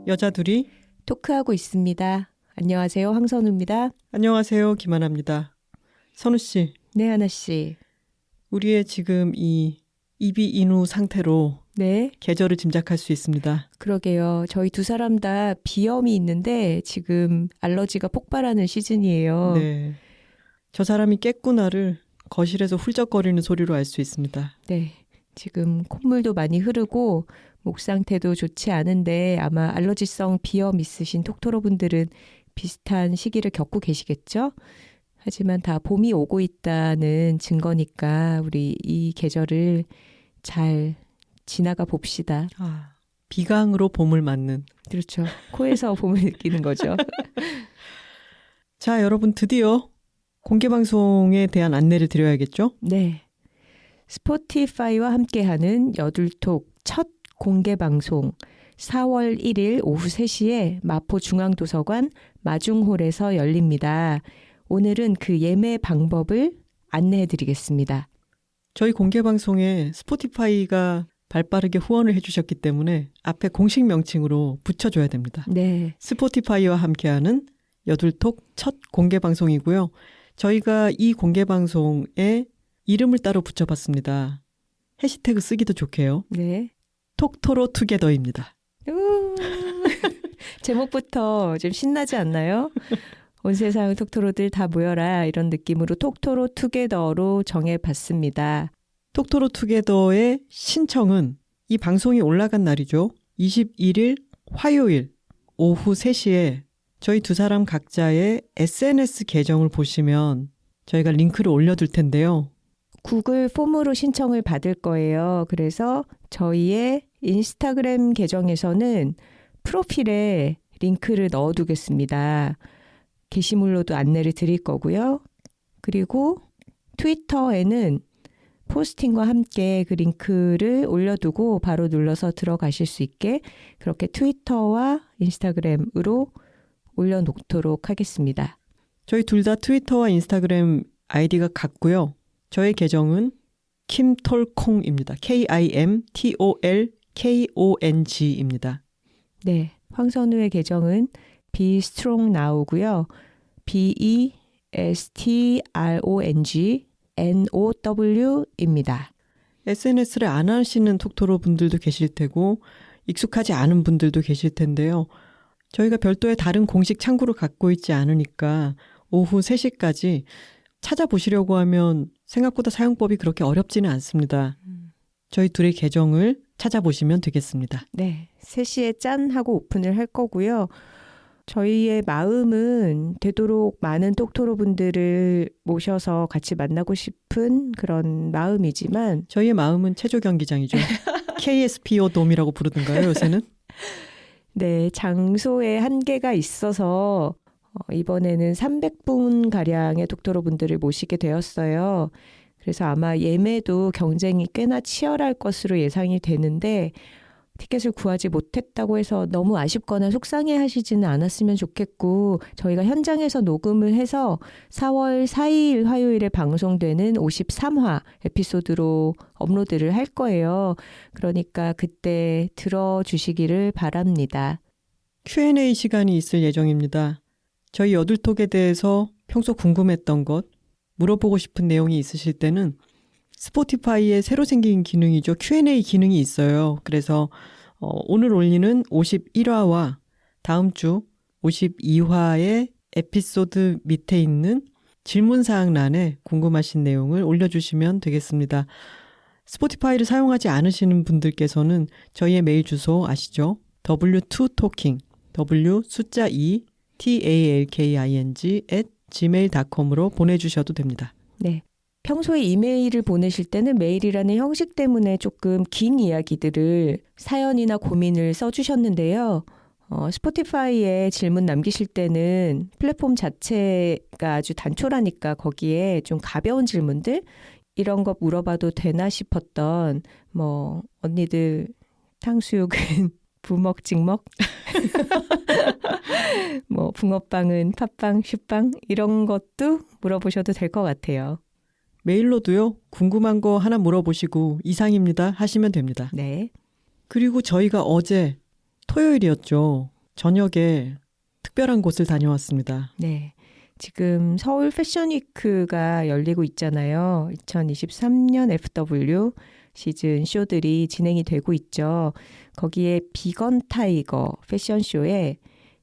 여자 둘이 토크하고 있습니다. 안녕하세요. 황선우입니다. 안녕하세요. 김하나입니다. 선우 씨. 네, 하나 씨. 우리의 지금 이 이비인후 상태로 네. 계절을 짐작할 수 있습니다. 그러게요. 저희 두 사람 다 비염이 있는데 지금 알러지가 폭발하는 시즌이에요. 네. 저 사람이 깼구나를 거실에서 훌쩍거리는 소리로 알 수 있습니다. 네. 지금 콧물도 많이 흐르고 목 상태도 좋지 않은데 아마 알러지성 비염 있으신 톡토로분들은 비슷한 시기를 겪고 계시겠죠? 하지만 다 봄이 오고 있다는 증거니까 우리 이 계절을 잘 지나가 봅시다. 비강으로 봄을 맞는. 그렇죠. 코에서 봄을 느끼는 거죠. 자, 여러분 드디어 공개방송에 대한 안내를 드려야겠죠? 네. 스포티파이와 함께하는 여둘톡 첫 공개방송 4월 1일 오후 3시에 마포중앙도서관 마중홀에서 열립니다. 오늘은 그 예매 방법을 안내해드리겠습니다. 저희 공개방송에 스포티파이가 발빠르게 후원을 해주셨기 때문에 앞에 공식 명칭으로 붙여줘야 됩니다. 네. 스포티파이와 함께하는 여둘톡 첫 공개방송이고요. 저희가 이 공개방송에 이름을 따로 붙여봤습니다. 해시태그 쓰기도 좋게요. 네. 톡토로 투게더입니다. 제목부터 좀 신나지 않나요? 온 세상 톡토로들 다 모여라 이런 느낌으로 톡토로 투게더로 정해봤습니다. 톡토로 투게더의 신청은 이 방송이 올라간 날이죠. 21일 화요일 오후 3시에 저희 두 사람 각자의 SNS 계정을 보시면 저희가 링크를 올려둘 텐데요. 구글 폼으로 신청을 받을 거예요. 그래서 저희의 인스타그램 계정에서는 프로필에 링크를 넣어두겠습니다. 게시물로도 안내를 드릴 거고요. 그리고 트위터에는 포스팅과 함께 그 링크를 올려두고 바로 눌러서 들어가실 수 있게 그렇게 트위터와 인스타그램으로 올려놓도록 하겠습니다. 저희 둘 다 트위터와 인스타그램 아이디가 같고요. 저의 계정은 김톨콩입니다. KIMTOLKONG입니다. 네, 황선우의 계정은 BeStrongNow고요. BeStrongNow입니다. SNS를 안 하시는 톡토로 분들도 계실 테고 익숙하지 않은 분들도 계실 텐데요. 저희가 별도의 다른 공식 창구를 갖고 있지 않으니까 오후 3시까지 찾아보시려고 하면 생각보다 사용법이 그렇게 어렵지는 않습니다. 저희 둘의 계정을 찾아보시면 되겠습니다. 네, 3시에 짠 하고 오픈을 할 거고요. 저희의 마음은 되도록 많은 톡토로 분들을 모셔서 같이 만나고 싶은 그런 마음이지만 저희의 마음은 체조 경기장이죠. KSPO 돔이라고 부르던가요, 요새는? 네, 장소에 한계가 있어서 이번에는 300분가량의 톡토로 분들을 모시게 되었어요. 그래서 아마 예매도 경쟁이 꽤나 치열할 것으로 예상이 되는데 티켓을 구하지 못했다고 해서 너무 아쉽거나 속상해 하시지는 않았으면 좋겠고 저희가 현장에서 녹음을 해서 4월 4일 화요일에 방송되는 53화 에피소드로 업로드를 할 거예요. 그러니까 그때 들어주시기를 바랍니다. Q&A 시간이 있을 예정입니다. 저희 여둘톡에 대해서 평소 궁금했던 것, 물어보고 싶은 내용이 있으실 때는 스포티파이에 새로 생긴 기능이죠. Q&A 기능이 있어요. 그래서 오늘 올리는 51화와 다음 주 52화의 에피소드 밑에 있는 질문사항란에 궁금하신 내용을 올려주시면 되겠습니다. 스포티파이를 사용하지 않으시는 분들께서는 저희의 메일 주소 아시죠? w2talking, w 숫자 2, talking @gmail.com으로 보내주셔도 됩니다. 네. 평소에 이메일을 보내실 때는 메일이라는 형식 때문에 조금 긴 이야기들을 사연이나 고민을 써주셨는데요. 스포티파이에 질문 남기실 때는 플랫폼 자체가 아주 단촐하니까 거기에 좀 가벼운 질문들 이런 거 물어봐도 되나 싶었던 언니들 탕수육은 부먹찍먹 뭐 붕어빵은 팥빵, 슈빵 이런 것도 물어보셔도 될 것 같아요. 메일로도요. 궁금한 거 하나 물어보시고 이상입니다 하시면 됩니다. 네. 그리고 저희가 어제 토요일이었죠. 저녁에 특별한 곳을 다녀왔습니다. 네. 지금 서울 패션위크가 열리고 있잖아요. 2023년 FW 시즌 쇼들이 진행이 되고 있죠. 거기에 비건 타이거 패션쇼에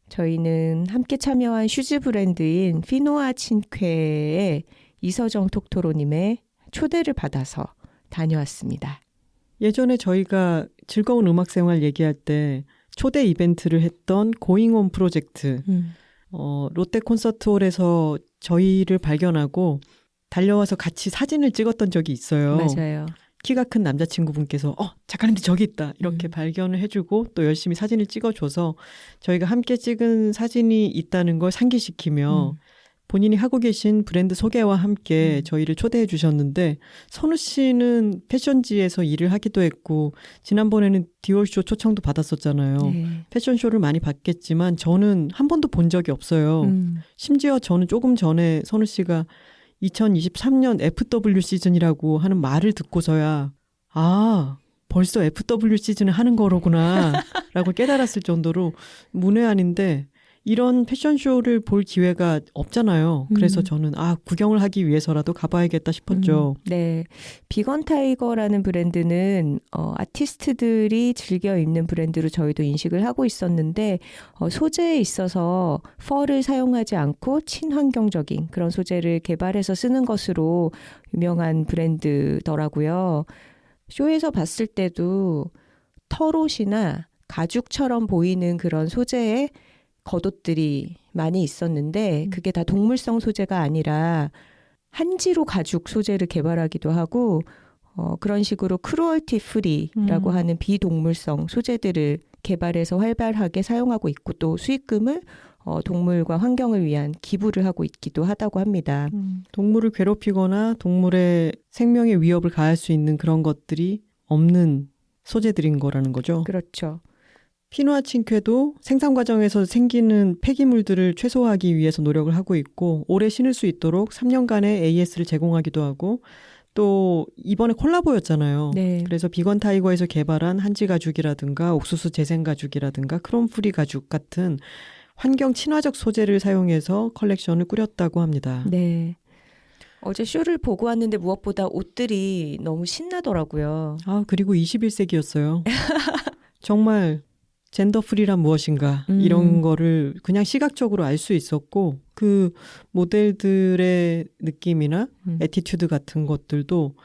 저희는 함께 참여한 슈즈 브랜드인 피노아 친쾌의 이서정 톡토로님의 초대를 받아서 다녀왔습니다. 예전에 저희가 즐거운 음악 생활 얘기할 때 초대 이벤트를 했던 고잉홈 프로젝트 롯데 콘서트홀에서 저희를 발견하고 달려와서 같이 사진을 찍었던 적이 있어요. 맞아요. 키가 큰 남자친구분께서 작가님들 저기 있다 이렇게 발견을 해주고 또 열심히 사진을 찍어줘서 저희가 함께 찍은 사진이 있다는 걸 상기시키며 본인이 하고 계신 브랜드 소개와 함께 저희를 초대해 주셨는데 선우 씨는 패션지에서 일을 하기도 했고 지난번에는 디올쇼 초청도 받았었잖아요. 네. 패션쇼를 많이 봤겠지만 저는 한 번도 본 적이 없어요. 심지어 저는 조금 전에 선우 씨가 2023년 FW 시즌이라고 하는 말을 듣고서야 벌써 FW 시즌을 하는 거로구나 라고 깨달았을 정도로 문외한인데 이런 패션쇼를 볼 기회가 없잖아요. 그래서 저는 구경을 하기 위해서라도 가봐야겠다 싶었죠. 네, 비건 타이거라는 브랜드는 아티스트들이 즐겨 입는 브랜드로 저희도 인식을 하고 있었는데 소재에 있어서 펄을 사용하지 않고 친환경적인 그런 소재를 개발해서 쓰는 것으로 유명한 브랜드더라고요. 쇼에서 봤을 때도 털옷이나 가죽처럼 보이는 그런 소재의 겉옷들이 많이 있었는데 그게 다 동물성 소재가 아니라 한지로 가죽 소재를 개발하기도 하고 그런 식으로 크루얼티 프리라고 하는 비동물성 소재들을 개발해서 활발하게 사용하고 있고 또 수익금을 동물과 환경을 위한 기부를 하고 있기도 하다고 합니다. 동물을 괴롭히거나 동물의 생명에 위협을 가할 수 있는 그런 것들이 없는 소재들인 거라는 거죠. 그렇죠. 피노아 친쾌도 생산 과정에서 생기는 폐기물들을 최소화하기 위해서 노력을 하고 있고 오래 신을 수 있도록 3년간의 AS를 제공하기도 하고 또 이번에 콜라보였잖아요. 네. 그래서 비건 타이거에서 개발한 한지 가죽이라든가 옥수수 재생 가죽이라든가 크롬 프리 가죽 같은 환경 친화적 소재를 사용해서 컬렉션을 꾸렸다고 합니다. 네. 어제 쇼를 보고 왔는데 무엇보다 옷들이 너무 신나더라고요. 그리고 21세기였어요. 정말 젠더 프리란 무엇인가 이런 거를 그냥 시각적으로 알 수 있었고 그 모델들의 느낌이나 애티튜드 같은 것들도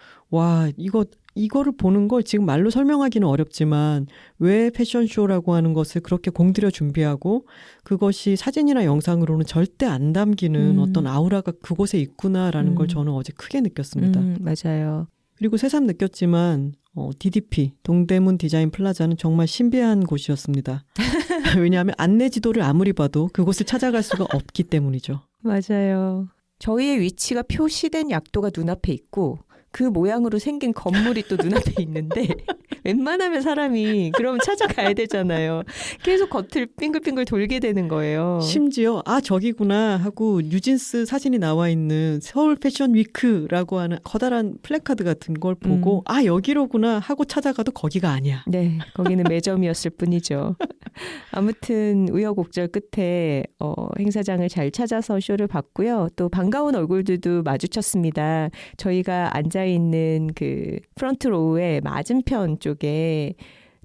이거를 보는 걸 지금 말로 설명하기는 어렵지만 왜 패션쇼라고 하는 것을 그렇게 공들여 준비하고 그것이 사진이나 영상으로는 절대 안 담기는 어떤 아우라가 그곳에 있구나라는 걸 저는 어제 크게 느꼈습니다. 맞아요. 그리고 새삼 느꼈지만 DDP, 동대문 디자인 플라자는 정말 신비한 곳이었습니다. 왜냐하면 안내 지도를 아무리 봐도 그곳을 찾아갈 수가 없기 때문이죠. 맞아요. 저희의 위치가 표시된 약도가 눈앞에 있고 그 모양으로 생긴 건물이 또 눈앞에 있는데 웬만하면 사람이 그러면 찾아가야 되잖아요. 계속 겉을 빙글빙글 돌게 되는 거예요. 심지어 저기구나 하고 뉴진스 사진이 나와 있는 서울 패션 위크라고 하는 커다란 플래카드 같은 걸 보고 여기로구나 하고 찾아가도 거기가 아니야. 네, 거기는 매점이었을 뿐이죠. 아무튼 우여곡절 끝에 행사장을 잘 찾아서 쇼를 봤고요. 또 반가운 얼굴들도 마주쳤습니다. 저희가 앉아있는 그 프런트 로우의 맞은편 쪽에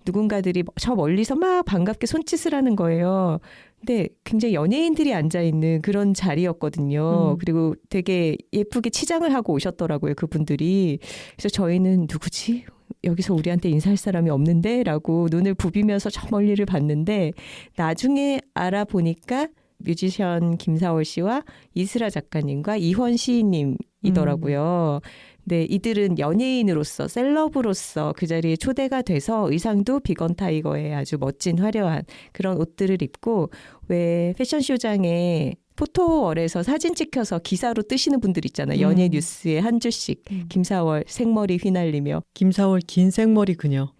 누군가들이 저 멀리서 막 반갑게 손짓을 하는 거예요. 근데 굉장히 연예인들이 앉아있는 그런 자리였거든요. 그리고 되게 예쁘게 치장을 하고 오셨더라고요, 그분들이. 그래서 저희는 누구지? 여기서 우리한테 인사할 사람이 없는데? 라고 눈을 부비면서 저 멀리를 봤는데 나중에 알아보니까 뮤지션 김사월 씨와 이슬아 작가님과 이현 시인님이더라고요. 네, 이들은 연예인으로서 셀럽으로서 그 자리에 초대가 돼서 의상도 비건 타이거의 아주 멋진 화려한 그런 옷들을 입고 왜 패션쇼장에 포토월에서 사진 찍혀서 기사로 뜨시는 분들 있잖아요. 연예 뉴스에 한 줄씩 김사월 생머리 휘날리며 김사월 긴 생머리 그녀.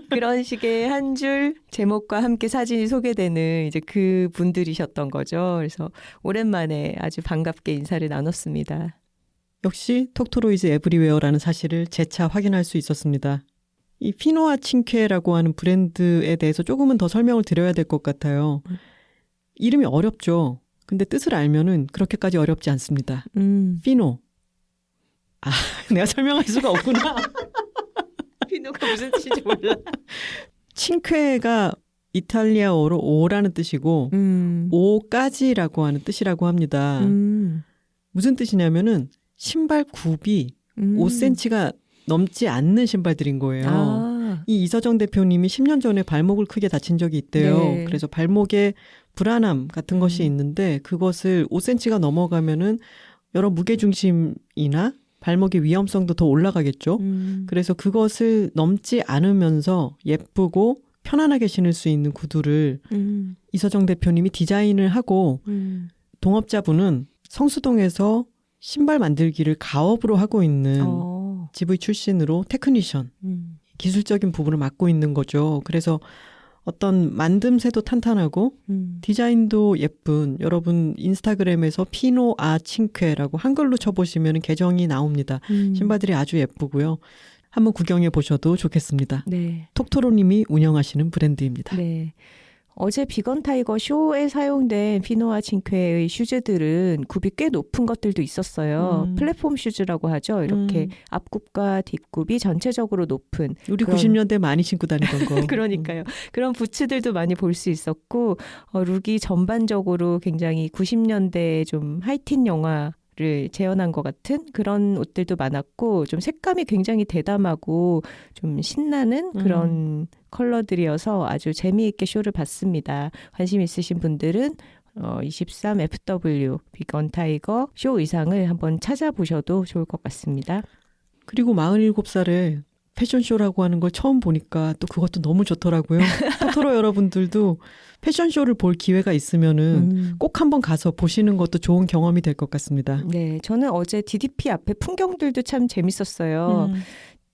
그런 식의 한 줄 제목과 함께 사진이 소개되는 이제 그 분들이셨던 거죠. 그래서 오랜만에 아주 반갑게 인사를 나눴습니다. 역시 톡토로 이즈 에브리웨어라는 사실을 재차 확인할 수 있었습니다. 이 피노아 칭쾌라고 하는 브랜드에 대해서 조금은 더 설명을 드려야 될 것 같아요. 이름이 어렵죠. 근데 뜻을 알면은 그렇게까지 어렵지 않습니다. 피노. 아, 내가 설명할 수가 없구나. 피노가 무슨 뜻인지 몰라. 칭쾌가 이탈리아어로 오라는 뜻이고 오까지라고 하는 뜻이라고 합니다. 무슨 뜻이냐면은 신발 굽이 5cm가 넘지 않는 신발들인 거예요. 아. 이 이서정 대표님이 10년 전에 발목을 크게 다친 적이 있대요. 네. 그래서 발목에 불안함 같은 것이 있는데 그것을 5cm가 넘어가면은 여러 무게중심이나 발목의 위험성도 더 올라가겠죠. 그래서 그것을 넘지 않으면서 예쁘고 편안하게 신을 수 있는 구두를 이서정 대표님이 디자인을 하고 동업자분은 성수동에서 신발 만들기를 가업으로 하고 있는 GV 출신으로 테크니션, 기술적인 부분을 맡고 있는 거죠. 그래서 어떤 만듦새도 탄탄하고 디자인도 예쁜 여러분 인스타그램에서 피노 아 칭쾌라고 한글로 쳐보시면 계정이 나옵니다. 신발들이 아주 예쁘고요. 한번 구경해 보셔도 좋겠습니다. 네. 톡토로님이 운영하시는 브랜드입니다. 네. 어제 비건 타이거 쇼에 사용된 피노아 칭쾌의 슈즈들은 굽이 꽤 높은 것들도 있었어요. 플랫폼 슈즈라고 하죠. 이렇게 앞굽과 뒷굽이 전체적으로 높은. 우리 90년대 많이 신고 다니던 거. 그러니까요. 그런 부츠들도 많이 볼 수 있었고 룩이 전반적으로 굉장히 90년대 좀 하이틴 영화를 재현한 것 같은 그런 옷들도 많았고 좀 색감이 굉장히 대담하고 좀 신나는 그런 컬러들이어서 아주 재미있게 쇼를 봤습니다. 관심 있으신 분들은 23FW 비건 타이거 쇼 의상을 한번 찾아보셔도 좋을 것 같습니다. 그리고 47살에 패션쇼라고 하는 걸 처음 보니까 또 그것도 너무 좋더라고요. 토토로 여러분들도 패션쇼를 볼 기회가 있으면은 꼭 한번 가서 보시는 것도 좋은 경험이 될 것 같습니다. 네, 저는 어제 DDP 앞에 풍경들도 참 재밌었어요.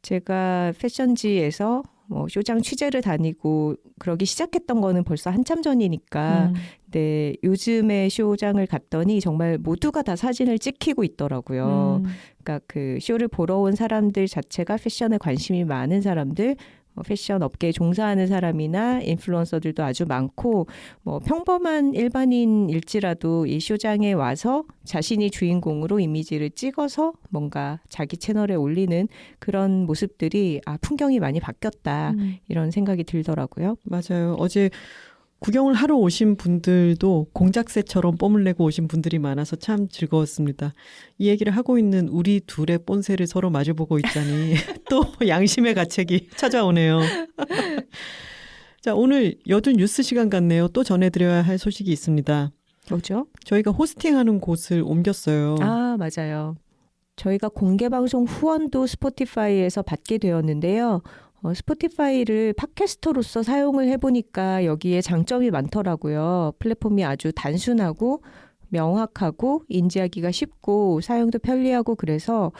제가 패션지에서 쇼장 취재를 다니고 그러기 시작했던 거는 벌써 한참 전이니까 네, 요즘에 쇼장을 갔더니 정말 모두가 다 사진을 찍히고 있더라고요. 그러니까 그 쇼를 보러 온 사람들 자체가 패션에 관심이 많은 사람들, 패션 업계에 종사하는 사람이나 인플루언서들도 아주 많고 평범한 일반인일지라도 이 쇼장에 와서 자신이 주인공으로 이미지를 찍어서 뭔가 자기 채널에 올리는 그런 모습들이 풍경이 많이 바뀌었다 이런 생각이 들더라고요. 맞아요. 어제 구경을 하러 오신 분들도 공작새처럼 뽐을 내고 오신 분들이 많아서 참 즐거웠습니다. 이 얘기를 하고 있는 우리 둘의 뽐새를 서로 마주보고 있자니 또 양심의 가책이 찾아오네요. 자, 오늘 여든 뉴스 시간 같네요. 또 전해드려야 할 소식이 있습니다. 뭐죠? 저희가 호스팅하는 곳을 옮겼어요. 아, 맞아요. 저희가 공개방송 후원도 스포티파이에서 받게 되었는데요. 스포티파이를 팟캐스터로서 사용을 해보니까 여기에 장점이 많더라고요. 플랫폼이 아주 단순하고 명확하고 인지하기가 쉽고 사용도 편리하고 그래서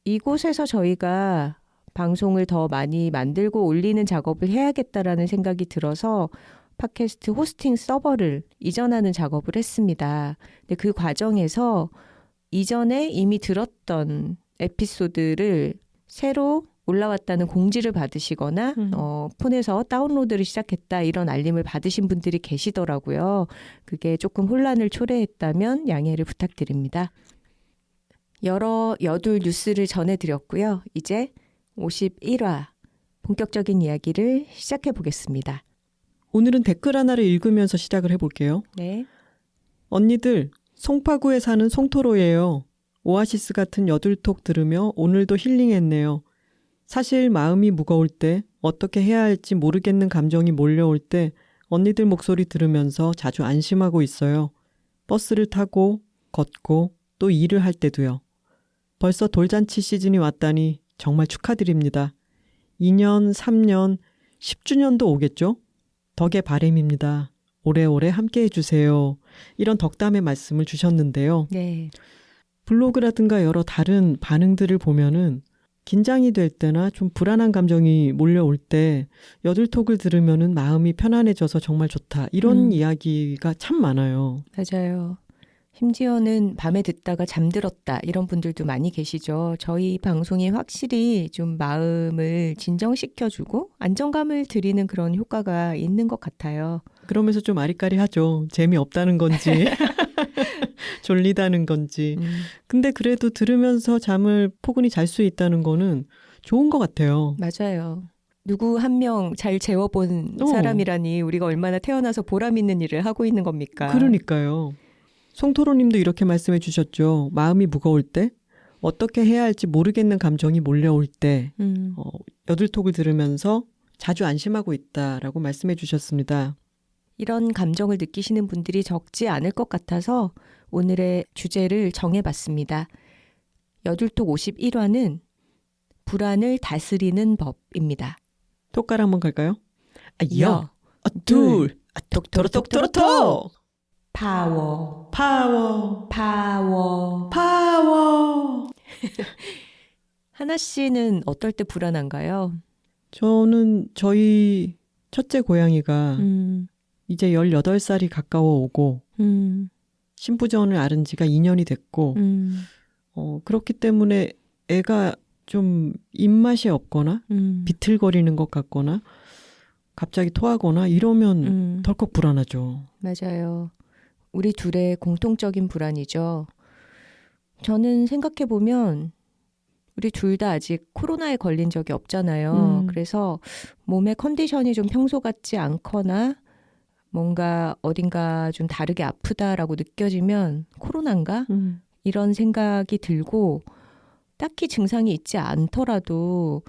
이곳에서 저희가 방송을 더 많이 만들고 올리는 작업을 해야겠다라는 생각이 들어서 팟캐스트 호스팅 서버를 이전하는 작업을 했습니다. 근데 그 과정에서 이전에 이미 들었던 에피소드를 새로 올라왔다는 공지를 받으시거나 폰에서 다운로드를 시작했다 이런 알림을 받으신 분들이 계시더라고요. 그게 조금 혼란을 초래했다면 양해를 부탁드립니다. 여러 여둘 뉴스를 전해드렸고요. 이제 51화 본격적인 이야기를 시작해 보겠습니다. 오늘은 댓글 하나를 읽으면서 시작을 해볼게요. 네. 언니들, 송파구에 사는 송토로예요. 오아시스 같은 여둘톡 들으며 오늘도 힐링했네요. 사실 마음이 무거울 때 어떻게 해야 할지 모르겠는 감정이 몰려올 때 언니들 목소리 들으면서 자주 안심하고 있어요. 버스를 타고 걷고 또 일을 할 때도요. 벌써 돌잔치 시즌이 왔다니 정말 축하드립니다. 2년, 3년, 10주년도 오겠죠? 덕의 바람입니다. 오래오래 함께 해주세요. 이런 덕담의 말씀을 주셨는데요. 네. 블로그라든가 여러 다른 반응들을 보면은 긴장이 될 때나 좀 불안한 감정이 몰려올 때 여들톡을 들으면은 마음이 편안해져서 정말 좋다. 이런 이야기가 참 많아요. 맞아요. 심지어는 밤에 듣다가 잠들었다 이런 분들도 많이 계시죠. 저희 방송이 확실히 좀 마음을 진정시켜주고 안정감을 드리는 그런 효과가 있는 것 같아요. 그러면서 좀 아리까리하죠. 재미없다는 건지 졸리다는 건지. 근데 그래도 들으면서 잠을 포근히 잘 수 있다는 거는 좋은 것 같아요. 맞아요. 누구 한 명 잘 재워본 어. 사람이라니 우리가 얼마나 태어나서 보람 있는 일을 하고 있는 겁니까? 그러니까요. 송토로님도 이렇게 말씀해 주셨죠. 마음이 무거울 때, 어떻게 해야 할지 모르겠는 감정이 몰려올 때 여들톡을 들으면서 자주 안심하고 있다라고 말씀해 주셨습니다. 이런 감정을 느끼시는 분들이 적지 않을 것 같아서 오늘의 주제를 정해봤습니다. 여들톡 51화는 불안을 다스리는 법입니다. 톡가락 한번 갈까요? 여, 둘, 톡톡톡톡톡 파워, 파워, 파워. 파워. 하나 씨는 어떨 때 불안한가요? 저는 저희 첫째 고양이가 이제 18살이 가까워 오고 신부전을 앓은 지가 2년이 됐고 그렇기 때문에 애가 좀 입맛이 없거나 비틀거리는 것 같거나 갑자기 토하거나 이러면 덜컥 불안하죠. 맞아요. 우리 둘의 공통적인 불안이죠. 저는 생각해보면 우리 둘 다 아직 코로나에 걸린 적이 없잖아요. 그래서 몸의 컨디션이 좀 평소 같지 않거나 뭔가 어딘가 좀 다르게 아프다라고 느껴지면 코로나인가? 이런 생각이 들고 딱히 증상이 있지 않더라도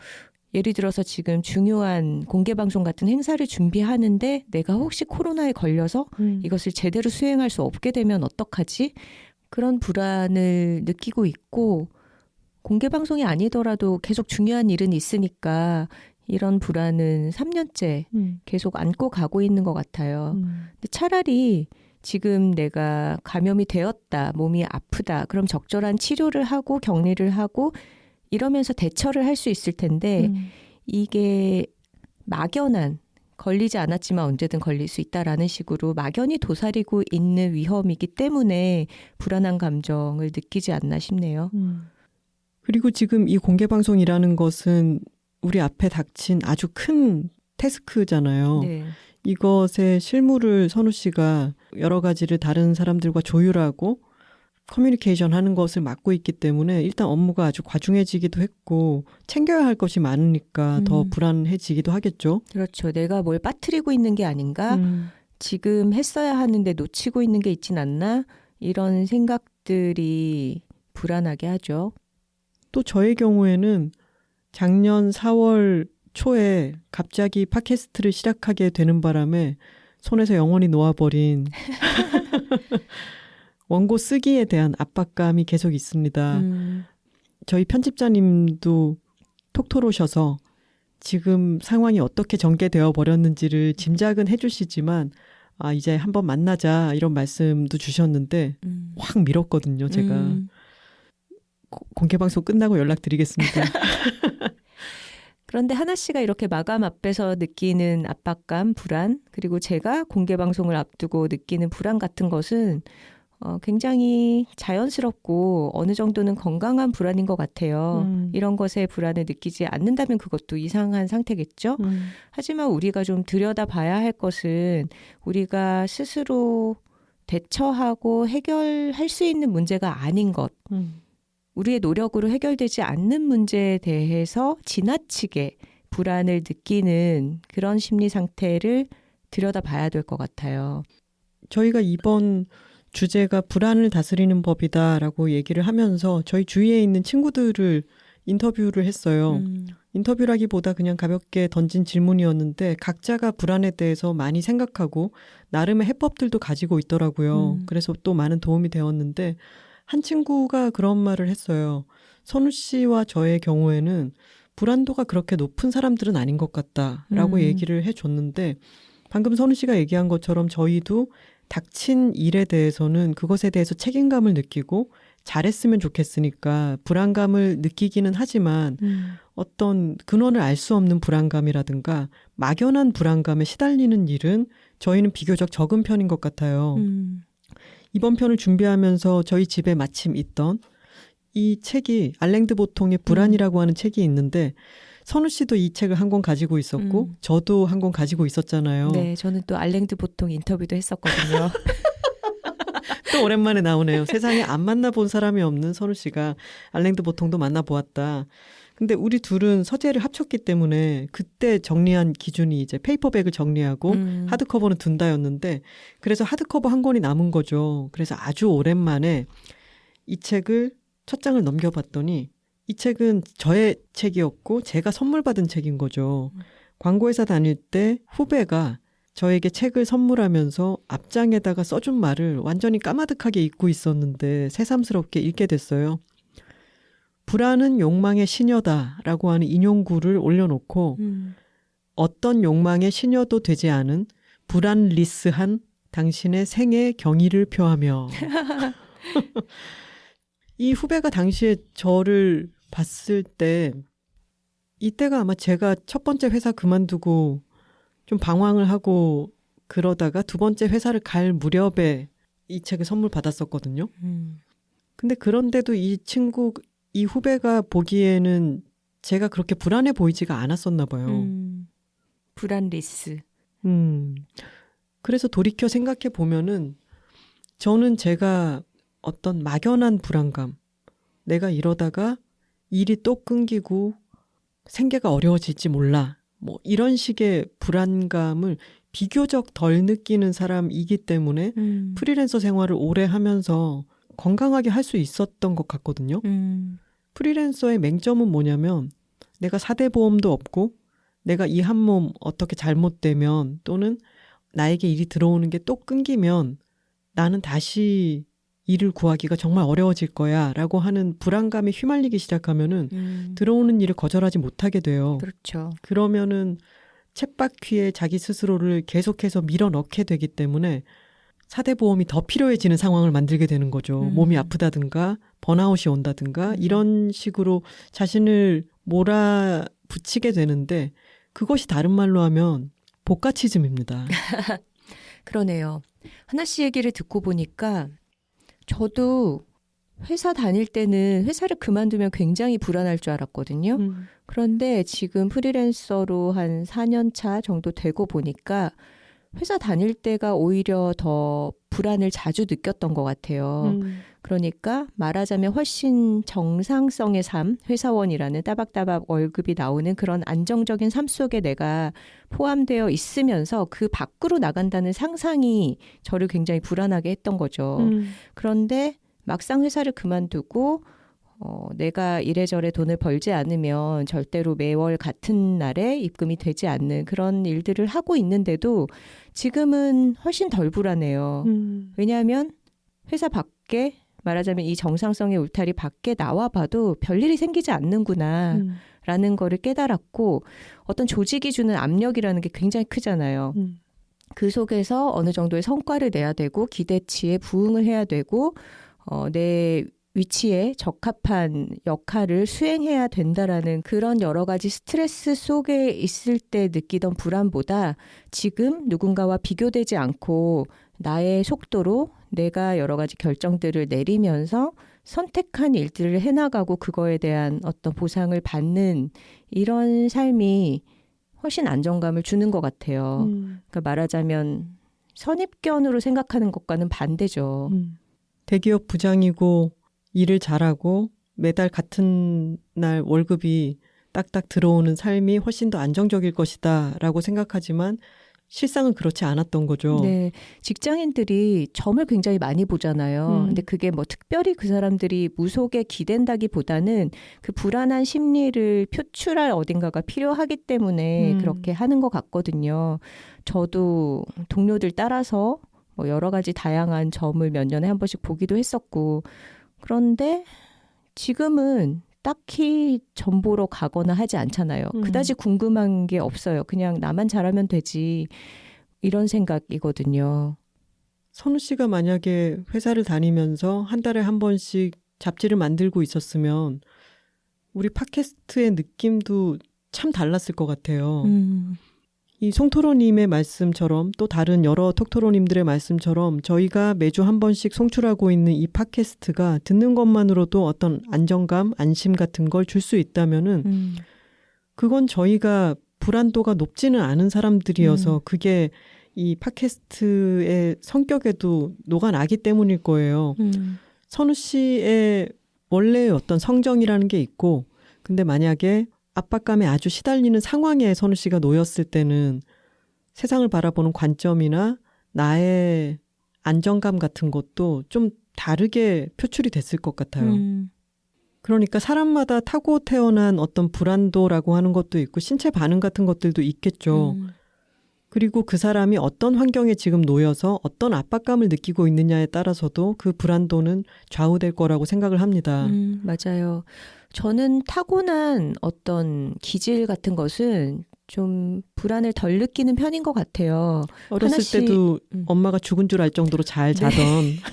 예를 들어서 지금 중요한 공개방송 같은 행사를 준비하는데 내가 혹시 코로나에 걸려서 이것을 제대로 수행할 수 없게 되면 어떡하지? 그런 불안을 느끼고 있고 공개방송이 아니더라도 계속 중요한 일은 있으니까 이런 불안은 3년째 계속 안고 가고 있는 것 같아요. 근데 차라리 지금 내가 감염이 되었다, 몸이 아프다, 그럼 적절한 치료를 하고 격리를 하고 이러면서 대처를 할 수 있을 텐데 이게 막연한 걸리지 않았지만 언제든 걸릴 수 있다라는 식으로 막연히 도사리고 있는 위험이기 때문에 불안한 감정을 느끼지 않나 싶네요. 그리고 지금 이 공개방송이라는 것은 우리 앞에 닥친 아주 큰 태스크잖아요. 네. 이것의 실무를 선우 씨가 여러 가지를 다른 사람들과 조율하고 커뮤니케이션 하는 것을 맡고 있기 때문에 일단 업무가 아주 과중해지기도 했고 챙겨야 할 것이 많으니까 더 불안해지기도 하겠죠. 그렇죠. 내가 뭘 빠뜨리고 있는 게 아닌가? 지금 했어야 하는데 놓치고 있는 게 있진 않나? 이런 생각들이 불안하게 하죠. 또 저의 경우에는 작년 4월 초에 갑자기 팟캐스트를 시작하게 되는 바람에 손에서 영원히 놓아버린 원고 쓰기에 대한 압박감이 계속 있습니다. 저희 편집자님도 톡토로셔서 지금 상황이 어떻게 전개되어 버렸는지를 짐작은 해주시지만 이제 한번 만나자 이런 말씀도 주셨는데 확 밀었거든요. 제가. 공개방송 끝나고 연락드리겠습니다. 그런데 하나 씨가 이렇게 마감 앞에서 느끼는 압박감, 불안, 그리고 제가 공개방송을 앞두고 느끼는 불안 같은 것은 굉장히 자연스럽고 어느 정도는 건강한 불안인 것 같아요. 이런 것에 불안을 느끼지 않는다면 그것도 이상한 상태겠죠. 하지만 우리가 좀 들여다봐야 할 것은 우리가 스스로 대처하고 해결할 수 있는 문제가 아닌 것. 우리의 노력으로 해결되지 않는 문제에 대해서 지나치게 불안을 느끼는 그런 심리 상태를 들여다봐야 될 것 같아요. 저희가 이번 주제가 불안을 다스리는 법이다라고 얘기를 하면서 저희 주위에 있는 친구들을 인터뷰를 했어요. 인터뷰라기보다 그냥 가볍게 던진 질문이었는데 각자가 불안에 대해서 많이 생각하고 나름의 해법들도 가지고 있더라고요. 그래서 또 많은 도움이 되었는데 한 친구가 그런 말을 했어요. 선우 씨와 저의 경우에는 불안도가 그렇게 높은 사람들은 아닌 것 같다라고 얘기를 해줬는데 방금 선우 씨가 얘기한 것처럼 저희도 닥친 일에 대해서는 그것에 대해서 책임감을 느끼고 잘했으면 좋겠으니까 불안감을 느끼기는 하지만 어떤 근원을 알 수 없는 불안감이라든가 막연한 불안감에 시달리는 일은 저희는 비교적 적은 편인 것 같아요. 이번 편을 준비하면서 저희 집에 마침 있던 이 책이 알랭드 보통의 불안이라고 하는 책이 있는데 선우 씨도 이 책을 한 권 가지고 있었고 저도 한 권 가지고 있었잖아요. 네, 저는 또 알랭드 보통 인터뷰도 했었거든요. 또 오랜만에 나오네요. 세상에 안 만나본 사람이 없는 선우 씨가 알랭드 보통도 만나보았다. 근데 우리 둘은 서재를 합쳤기 때문에 그때 정리한 기준이 이제 페이퍼백을 정리하고 하드커버는 둔다였는데 그래서 하드커버 한 권이 남은 거죠. 그래서 아주 오랜만에 이 책을 첫 장을 넘겨봤더니 이 책은 저의 책이었고 제가 선물 받은 책인 거죠. 광고회사 다닐 때 후배가 저에게 책을 선물하면서 앞장에다가 써준 말을 완전히 까마득하게 잊고 있었는데 새삼스럽게 읽게 됐어요. 불안은 욕망의 시녀다라고 하는 인용구를 올려놓고 어떤 욕망의 시녀도 되지 않은 불안리스한 당신의 생애 경의를 표하며 이 후배가 당시에 저를 봤을 때 이때가 아마 제가 첫 번째 회사 그만두고 좀 방황을 하고 그러다가 두 번째 회사를 갈 무렵에 이 책을 선물 받았었거든요. 근데 그런데도 이 후배가 보기에는 제가 그렇게 불안해 보이지가 않았었나 봐요. 불안리스. 그래서 돌이켜 생각해 보면은 저는 제가 어떤 막연한 불안감, 내가 이러다가 일이 또 끊기고 생계가 어려워질지 몰라. 뭐 이런 식의 불안감을 비교적 덜 느끼는 사람이기 때문에 프리랜서 생활을 오래 하면서 건강하게 할 수 있었던 것 같거든요. 프리랜서의 맹점은 뭐냐면 내가 4대 보험도 없고 내가 이 한 몸 어떻게 잘못되면 또는 나에게 일이 들어오는 게 또 끊기면 나는 다시 일을 구하기가 정말 어려워질 거야 라고 하는 불안감에 휘말리기 시작하면은 들어오는 일을 거절하지 못하게 돼요. 그렇죠. 그러면은 쳇바퀴에 자기 스스로를 계속해서 밀어넣게 되기 때문에 4대 보험이 더 필요해지는 상황을 만들게 되는 거죠. 몸이 아프다든가 번아웃이 온다든가 이런 식으로 자신을 몰아붙이게 되는데 그것이 다른 말로 하면 복가치즘입니다. 그러네요. 하나 씨 얘기를 듣고 보니까 저도 회사 다닐 때는 회사를 그만두면 굉장히 불안할 줄 알았거든요. 그런데 지금 프리랜서로 한 4년 차 정도 되고 보니까 회사 다닐 때가 오히려 더 불안을 자주 느꼈던 것 같아요. 그러니까 말하자면 훨씬 정상성의 삶, 회사원이라는 따박따박 월급이 나오는 그런 안정적인 삶 속에 내가 포함되어 있으면서 그 밖으로 나간다는 상상이 저를 굉장히 불안하게 했던 거죠. 그런데 막상 회사를 그만두고 내가 이래저래 돈을 벌지 않으면 절대로 매월 같은 날에 입금이 되지 않는 그런 일들을 하고 있는데도 지금은 훨씬 덜 불안해요. 왜냐하면 회사 밖에 말하자면 이 정상성의 울타리 밖에 나와봐도 별일이 생기지 않는구나 라는 거를 깨달았고 어떤 조직이 주는 압력이라는 게 굉장히 크잖아요. 그 속에서 어느 정도의 성과를 내야 되고 기대치에 부응을 해야 되고 내 위치에 적합한 역할을 수행해야 된다라는 그런 여러 가지 스트레스 속에 있을 때 느끼던 불안보다 지금 누군가와 비교되지 않고 나의 속도로 내가 여러 가지 결정들을 내리면서 선택한 일들을 해나가고 그거에 대한 어떤 보상을 받는 이런 삶이 훨씬 안정감을 주는 것 같아요. 그러니까 말하자면 선입견으로 생각하는 것과는 반대죠. 대기업 부장이고 일을 잘하고 매달 같은 날 월급이 딱딱 들어오는 삶이 훨씬 더 안정적일 것이다 라고 생각하지만 실상은 그렇지 않았던 거죠. 네, 직장인들이 점을 굉장히 많이 보잖아요. 근데 그게 뭐 특별히 그 사람들이 무속에 기댄다기보다는 그 불안한 심리를 표출할 어딘가가 필요하기 때문에 그렇게 하는 것 같거든요. 저도 동료들 따라서 뭐 여러 가지 다양한 점을 몇 년에 한 번씩 보기도 했었고 그런데 지금은 딱히 점 보러 가거나 하지 않잖아요. 그다지 궁금한 게 없어요. 그냥 나만 잘하면 되지 이런 생각이거든요. 선우 씨가 만약에 회사를 다니면서 한 달에 한 번씩 잡지를 만들고 있었으면 우리 팟캐스트의 느낌도 참 달랐을 것 같아요. 이 송토로님의 말씀처럼 또 다른 여러 톡토로님들의 말씀처럼 저희가 매주 한 번씩 송출하고 있는 이 팟캐스트가 듣는 것만으로도 어떤 안정감, 안심 같은 걸 줄 수 있다면은 그건 저희가 불안도가 높지는 않은 사람들이어서 그게 이 팟캐스트의 성격에도 녹아나기 때문일 거예요. 선우 씨의 원래의 어떤 성정이라는 게 있고 근데 만약에 압박감에 아주 시달리는 상황에 선우 씨가 놓였을 때는 세상을 바라보는 관점이나 나의 안정감 같은 것도 좀 다르게 표출이 됐을 것 같아요. 그러니까 사람마다 타고 태어난 어떤 불안도라고 하는 것도 있고 신체 반응 같은 것들도 있겠죠. 그리고 그 사람이 어떤 환경에 지금 놓여서 어떤 압박감을 느끼고 있느냐에 따라서도 그 불안도는 좌우될 거라고 생각을 합니다. 맞아요. 저는 타고난 어떤 기질 같은 것은 좀 불안을 덜 느끼는 편인 것 같아요. 어렸을 하나 씨, 때도 엄마가 죽은 줄 알 정도로 잘 자던.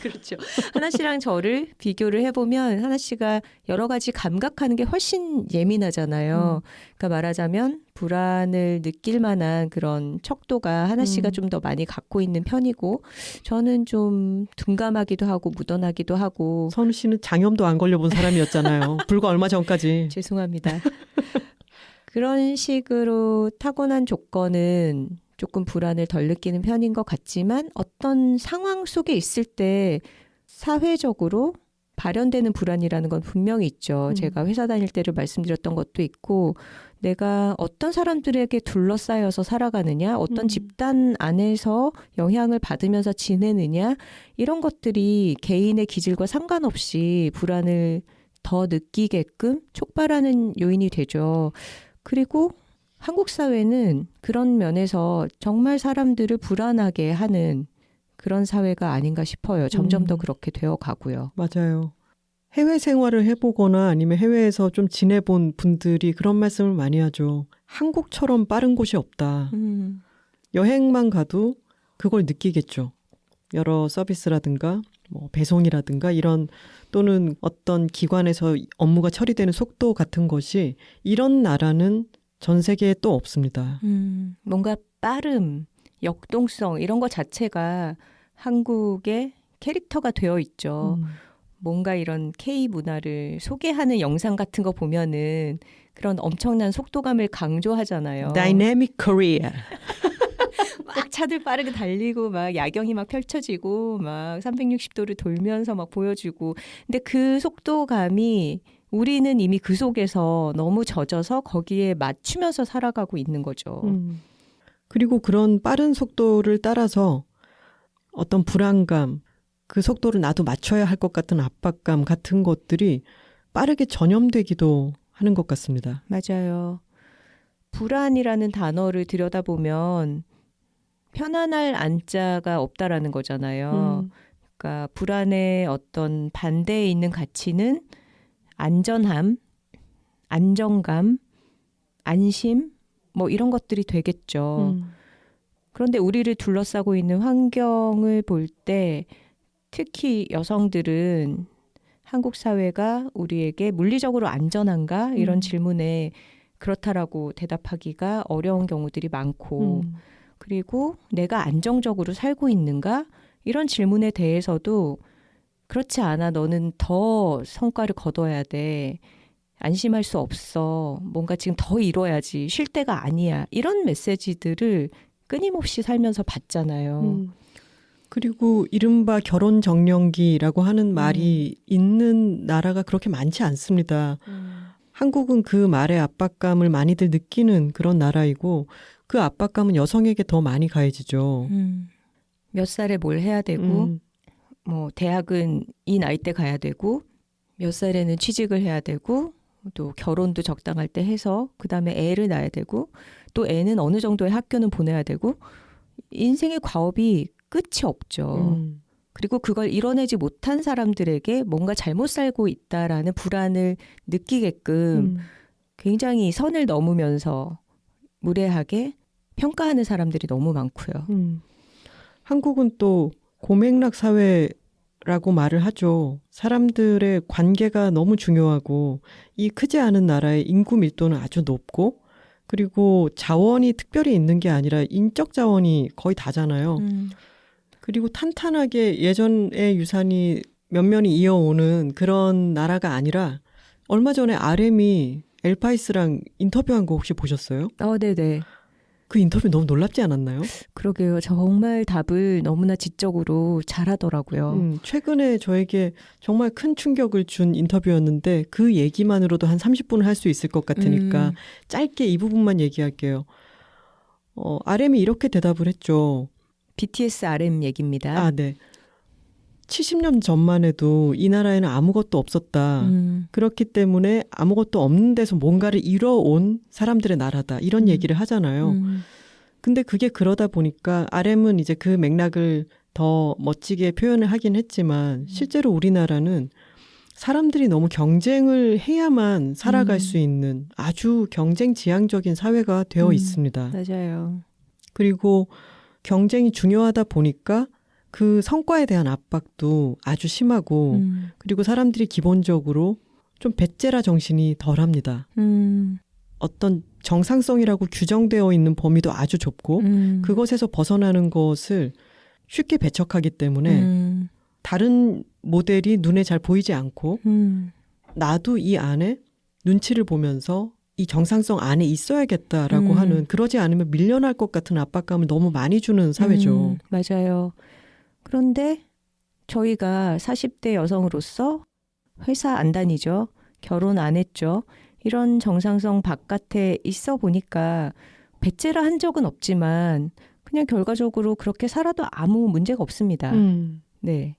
그렇죠. 하나 씨랑 저를 비교를 해보면 하나 씨가 여러 가지 감각하는 게 훨씬 예민하잖아요. 그러니까 말하자면 불안을 느낄 만한 그런 척도가 하나 씨가 좀 더 많이 갖고 있는 편이고 저는 좀 둔감하기도 하고 무던하기도 하고. 선우 씨는 장염도 안 걸려본 사람이었잖아요. 불과 얼마 전까지. 죄송합니다. 그런 식으로 타고난 조건은 조금 불안을 덜 느끼는 편인 것 같지만 어떤 상황 속에 있을 때 사회적으로 발현되는 불안이라는 건 분명히 있죠. 제가 회사 다닐 때를 말씀드렸던 것도 있고 내가 어떤 사람들에게 둘러싸여서 살아가느냐, 어떤 집단 안에서 영향을 받으면서 지내느냐 이런 것들이 개인의 기질과 상관없이 불안을 더 느끼게끔 촉발하는 요인이 되죠. 그리고 한국 사회는 그런 면에서 정말 사람들을 불안하게 하는 그런 사회가 아닌가 싶어요. 점점 더 그렇게 되어 가고요. 맞아요. 해외 생활을 해보거나 아니면 해외에서 좀 지내본 분들이 그런 말씀을 많이 하죠. 한국처럼 빠른 곳이 없다. 여행만 가도 그걸 느끼겠죠. 여러 서비스라든가 뭐 배송이라든가 이런 또는 어떤 기관에서 업무가 처리되는 속도 같은 것이 이런 나라는 전 세계에 또 없습니다. 뭔가 빠름, 역동성 이런 것 자체가 한국의 캐릭터가 되어 있죠. 뭔가 이런 K 문화를 소개하는 영상 같은 거 보면은 그런 엄청난 속도감을 강조하잖아요. Dynamic Korea. 막 차들 빠르게 달리고 막 야경이 막 펼쳐지고 막 360도를 돌면서 막 보여주고 근데 그 속도감이 우리는 이미 그 속에서 너무 젖어서 거기에 맞추면서 살아가고 있는 거죠. 그리고 그런 빠른 속도를 따라서 어떤 불안감, 그 속도를 나도 맞춰야 할 것 같은 압박감 같은 것들이 빠르게 전염되기도 하는 것 같습니다. 맞아요. 불안이라는 단어를 들여다보면 편안할 안자가 없다라는 거잖아요. 그러니까 불안의 어떤 반대에 있는 가치는 안전함, 안정감, 안심 뭐 이런 것들이 되겠죠. 그런데 우리를 둘러싸고 있는 환경을 볼 때 특히 여성들은 한국 사회가 우리에게 물리적으로 안전한가? 이런 질문에 그렇다라고 대답하기가 어려운 경우들이 많고 그리고 내가 안정적으로 살고 있는가? 이런 질문에 대해서도 그렇지 않아. 너는 더 성과를 거둬야 돼. 안심할 수 없어. 뭔가 지금 더 이뤄야지. 쉴 때가 아니야. 이런 메시지들을 끊임없이 살면서 받잖아요. 그리고 이른바 결혼 정년기라고 하는 말이 있는 나라가 그렇게 많지 않습니다. 한국은 그 말의 압박감을 많이들 느끼는 그런 나라이고 그 압박감은 여성에게 더 많이 가해지죠. 몇 살에 뭘 해야 되고 뭐 대학은 이 나이 때 가야 되고 몇 살에는 취직을 해야 되고 또 결혼도 적당할 때 해서 그다음에 애를 낳아야 되고 또 애는 어느 정도의 학교는 보내야 되고 인생의 과업이 끝이 없죠. 그리고 그걸 이뤄내지 못한 사람들에게 뭔가 잘못 살고 있다라는 불안을 느끼게끔 굉장히 선을 넘으면서 무례하게 평가하는 사람들이 너무 많고요. 한국은 또 고맥락 사회라고 라고 말을 하죠. 사람들의 관계가 너무 중요하고 이 크지 않은 나라의 인구 밀도는 아주 높고 그리고 자원이 특별히 있는 게 아니라 인적 자원이 거의 다잖아요. 그리고 탄탄하게 예전의 유산이 면면이 이어오는 그런 나라가 아니라 얼마 전에 RM이 엘파이스랑 인터뷰한 거 혹시 보셨어요? 네네. 그 인터뷰 너무 놀랍지 않았나요? 그러게요. 정말 답을 너무나 지적으로 잘하더라고요. 최근에 저에게 정말 큰 충격을 준 인터뷰였는데 그 얘기만으로도 한 30분을 할 수 있을 것 같으니까 짧게 이 부분만 얘기할게요. RM이 이렇게 대답을 했죠. BTS RM 얘기입니다. 네. 70년 전만 해도 이 나라에는 아무것도 없었다. 그렇기 때문에 아무것도 없는 데서 뭔가를 이뤄온 사람들의 나라다. 이런 얘기를 하잖아요. 근데 그게 그러다 보니까 RM은 이제 그 맥락을 더 멋지게 표현을 하긴 했지만 실제로 우리나라는 사람들이 너무 경쟁을 해야만 살아갈 수 있는 아주 경쟁 지향적인 사회가 되어 있습니다. 맞아요. 그리고 경쟁이 중요하다 보니까 그 성과에 대한 압박도 아주 심하고 그리고 사람들이 기본적으로 좀 배째라 정신이 덜합니다. 어떤 정상성이라고 규정되어 있는 범위도 아주 좁고 그것에서 벗어나는 것을 쉽게 배척하기 때문에 다른 모델이 눈에 잘 보이지 않고 나도 이 안에 눈치를 보면서 이 정상성 안에 있어야겠다라고 하는 그러지 않으면 밀려날 것 같은 압박감을 너무 많이 주는 사회죠. 맞아요. 그런데 저희가 40대 여성으로서 회사 안 다니죠. 결혼 안 했죠. 이런 정상성 바깥에 있어 보니까 배째라 한 적은 없지만 그냥 결과적으로 그렇게 살아도 아무 문제가 없습니다. 네.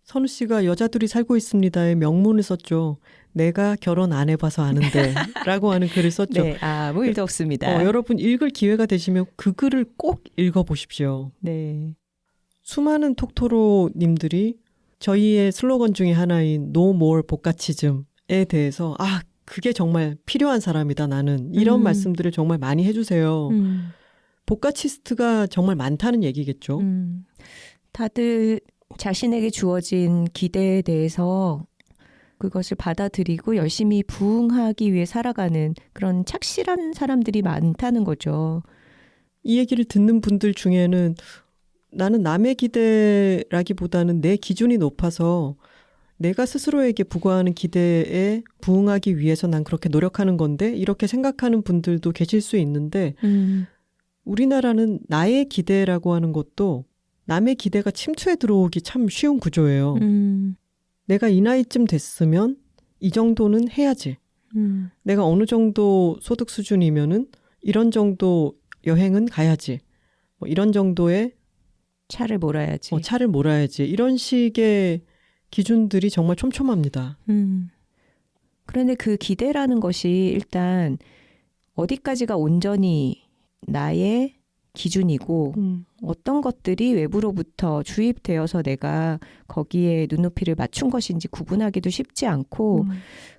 선우 씨가 여자들이 살고 있습니다의 명문을 썼죠. 내가 결혼 안 해봐서 아는데 라고 하는 글을 썼죠. 네, 아무 일도 없습니다. 여러분 읽을 기회가 되시면 그 글을 꼭 읽어보십시오. 네. 수많은 톡토로님들이 저희의 슬로건 중에 하나인 No More 복가치즘에 대해서 그게 정말 필요한 사람이다 나는 이런 말씀들을 정말 많이 해주세요. 복가치스트가 정말 많다는 얘기겠죠. 다들 자신에게 주어진 기대에 대해서 그것을 받아들이고 열심히 부응하기 위해 살아가는 그런 착실한 사람들이 많다는 거죠. 이 얘기를 듣는 분들 중에는 나는 남의 기대라기보다는 내 기준이 높아서 내가 스스로에게 부과하는 기대에 부응하기 위해서 난 그렇게 노력하는 건데 이렇게 생각하는 분들도 계실 수 있는데 우리나라는 나의 기대라고 하는 것도 남의 기대가 침투해 들어오기 참 쉬운 구조예요. 내가 이 나이쯤 됐으면 이 정도는 해야지. 내가 어느 정도 소득 수준이면은 이런 정도 여행은 가야지. 뭐 이런 정도의 차를 몰아야지. 차를 몰아야지. 이런 식의 기준들이 정말 촘촘합니다. 그런데 그 기대라는 것이 일단 어디까지가 온전히 나의 기준이고 어떤 것들이 외부로부터 주입되어서 내가 거기에 눈높이를 맞춘 것인지 구분하기도 쉽지 않고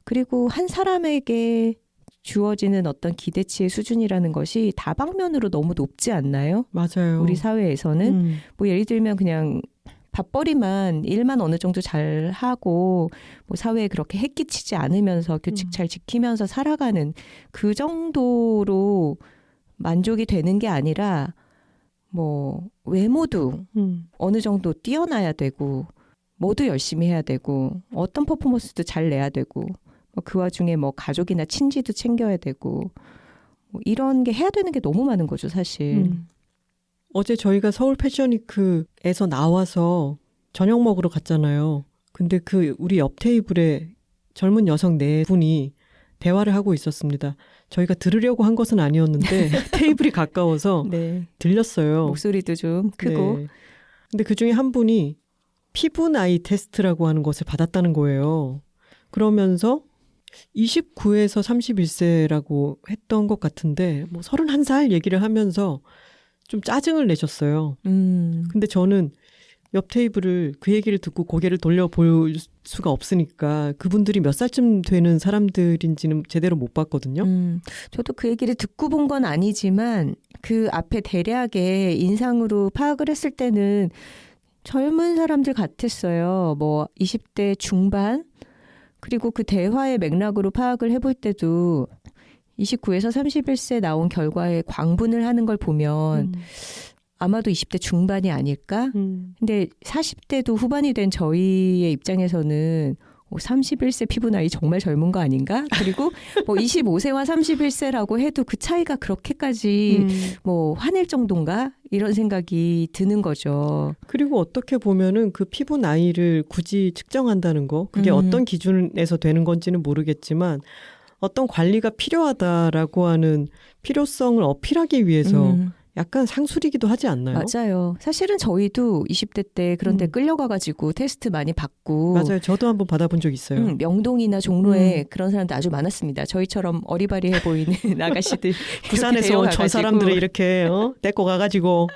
그리고 한 사람에게 주어지는 어떤 기대치의 수준이라는 것이 다방면으로 너무 높지 않나요? 맞아요. 우리 사회에서는 뭐 예를 들면 그냥 밥벌이만 일만 어느 정도 잘 하고 뭐 사회에 그렇게 해끼치지 않으면서 규칙 잘 지키면서 살아가는 그 정도로 만족이 되는 게 아니라 뭐 외모도 어느 정도 뛰어나야 되고 뭐도 열심히 해야 되고 어떤 퍼포먼스도 잘 내야 되고 그 와중에 뭐 가족이나 친지도 챙겨야 되고 뭐 이런 게 해야 되는 게 너무 많은 거죠 사실. 어제 저희가 서울 패션위크에서 나와서 저녁 먹으러 갔잖아요. 근데 그 우리 옆 테이블에 젊은 여성 4분이 대화를 하고 있었습니다. 저희가 들으려고 한 것은 아니었는데 테이블이 가까워서 네. 들렸어요. 목소리도 좀 크고. 네. 근데 그중에 한 분이 피부 나이 테스트라고 하는 것을 받았다는 거예요. 그러면서 29에서 31세라고 했던 것 같은데 뭐 31살 얘기를 하면서 좀 짜증을 내셨어요. 근데 저는 옆 테이블을 그 얘기를 듣고 고개를 돌려볼 수가 없으니까 그분들이 몇 살쯤 되는 사람들인지는 제대로 못 봤거든요. 저도 그 얘기를 듣고 본 건 아니지만 그 앞에 대략의 인상으로 파악을 했을 때는 젊은 사람들 같았어요. 뭐 20대 중반? 그리고 그 대화의 맥락으로 파악을 해볼 때도 29에서 31세 나온 결과에 광분을 하는 걸 보면 아마도 20대 중반이 아닐까? 근데 40대도 후반이 된 저희의 입장에서는 31세 피부 나이 정말 젊은 거 아닌가? 그리고 뭐 25세와 31세라고 해도 그 차이가 그렇게까지 뭐 화낼 정도인가? 이런 생각이 드는 거죠. 그리고 어떻게 보면은 그 피부 나이를 굳이 측정한다는 거, 그게 어떤 기준에서 되는 건지는 모르겠지만 어떤 관리가 필요하다라고 하는 필요성을 어필하기 위해서 약간 상술이기도 하지 않나요? 맞아요. 사실은 저희도 20대 때 그런 데 끌려가가지고 테스트 많이 받고. 맞아요. 저도 한번 받아본 적 있어요. 명동이나 종로에 그런 사람들 아주 많았습니다. 저희처럼 어리바리해 보이는 아가씨들. 부산에서 온 저 사람들을 이렇게 데리고 가가지고.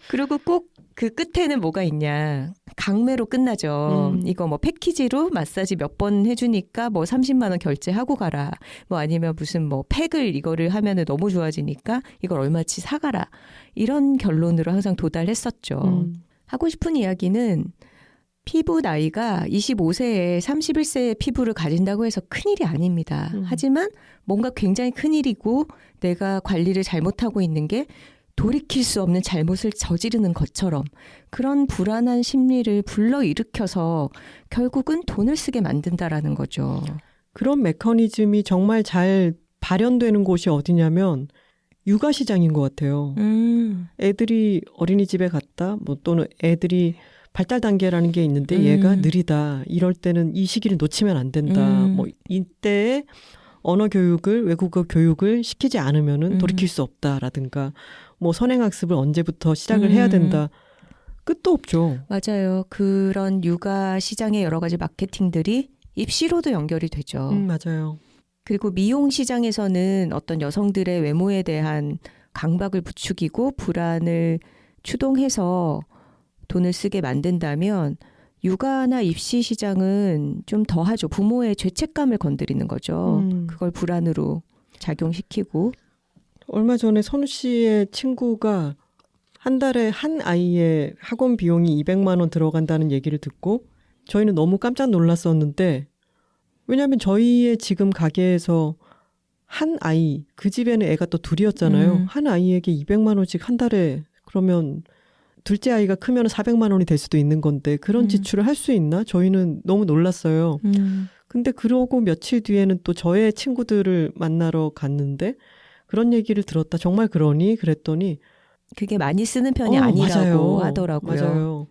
그리고 꼭 그 끝에는 뭐가 있냐. 강매로 끝나죠. 이거 뭐 패키지로 마사지 몇 번 해주니까 뭐 30만 원 결제하고 가라. 뭐 아니면 무슨 뭐 팩을 이거를 하면은 너무 좋아지니까 이걸 얼마치 사가라. 이런 결론으로 항상 도달했었죠. 하고 싶은 이야기는 피부 나이가 25세에 31세의 피부를 가진다고 해서 큰일이 아닙니다. 하지만 뭔가 굉장히 큰일이고 내가 관리를 잘못하고 있는 게 돌이킬 수 없는 잘못을 저지르는 것처럼 그런 불안한 심리를 불러일으켜서 결국은 돈을 쓰게 만든다라는 거죠. 그런 메커니즘이 정말 잘 발현되는 곳이 어디냐면 육아시장인 것 같아요. 애들이 어린이집에 갔다, 뭐 또는 애들이 발달 단계라는 게 있는데 얘가 느리다. 이럴 때는 이 시기를 놓치면 안 된다. 뭐 이때에 언어 교육을, 외국어 교육을 시키지 않으면은 돌이킬 수 없다라든가 뭐 선행학습을 언제부터 시작을 해야 된다. 끝도 없죠. 맞아요. 그런 육아 시장의 여러 가지 마케팅들이 입시로도 연결이 되죠. 맞아요. 그리고 미용 시장에서는 어떤 여성들의 외모에 대한 강박을 부추기고 불안을 추동해서 돈을 쓰게 만든다면 육아나 입시 시장은 좀 더하죠. 부모의 죄책감을 건드리는 거죠. 그걸 불안으로 작용시키고. 얼마 전에 선우 씨의 친구가 한 달에 한 아이의 학원 비용이 200만 원 들어간다는 얘기를 듣고 저희는 너무 깜짝 놀랐었는데, 왜냐하면 저희의 지금 가게에서 한 아이, 그 집에는 애가 또 둘이었잖아요. 한 아이에게 200만 원씩 한 달에, 그러면 둘째 아이가 크면 400만 원이 될 수도 있는 건데 그런 지출을 할 수 있나? 저희는 너무 놀랐어요. 근데 그러고 며칠 뒤에는 또 저의 친구들을 만나러 갔는데 그런 얘기를 들었다. 정말 그러니? 그랬더니 그게 많이 쓰는 편이 아니라고 맞아요. 하더라고요. 맞아요.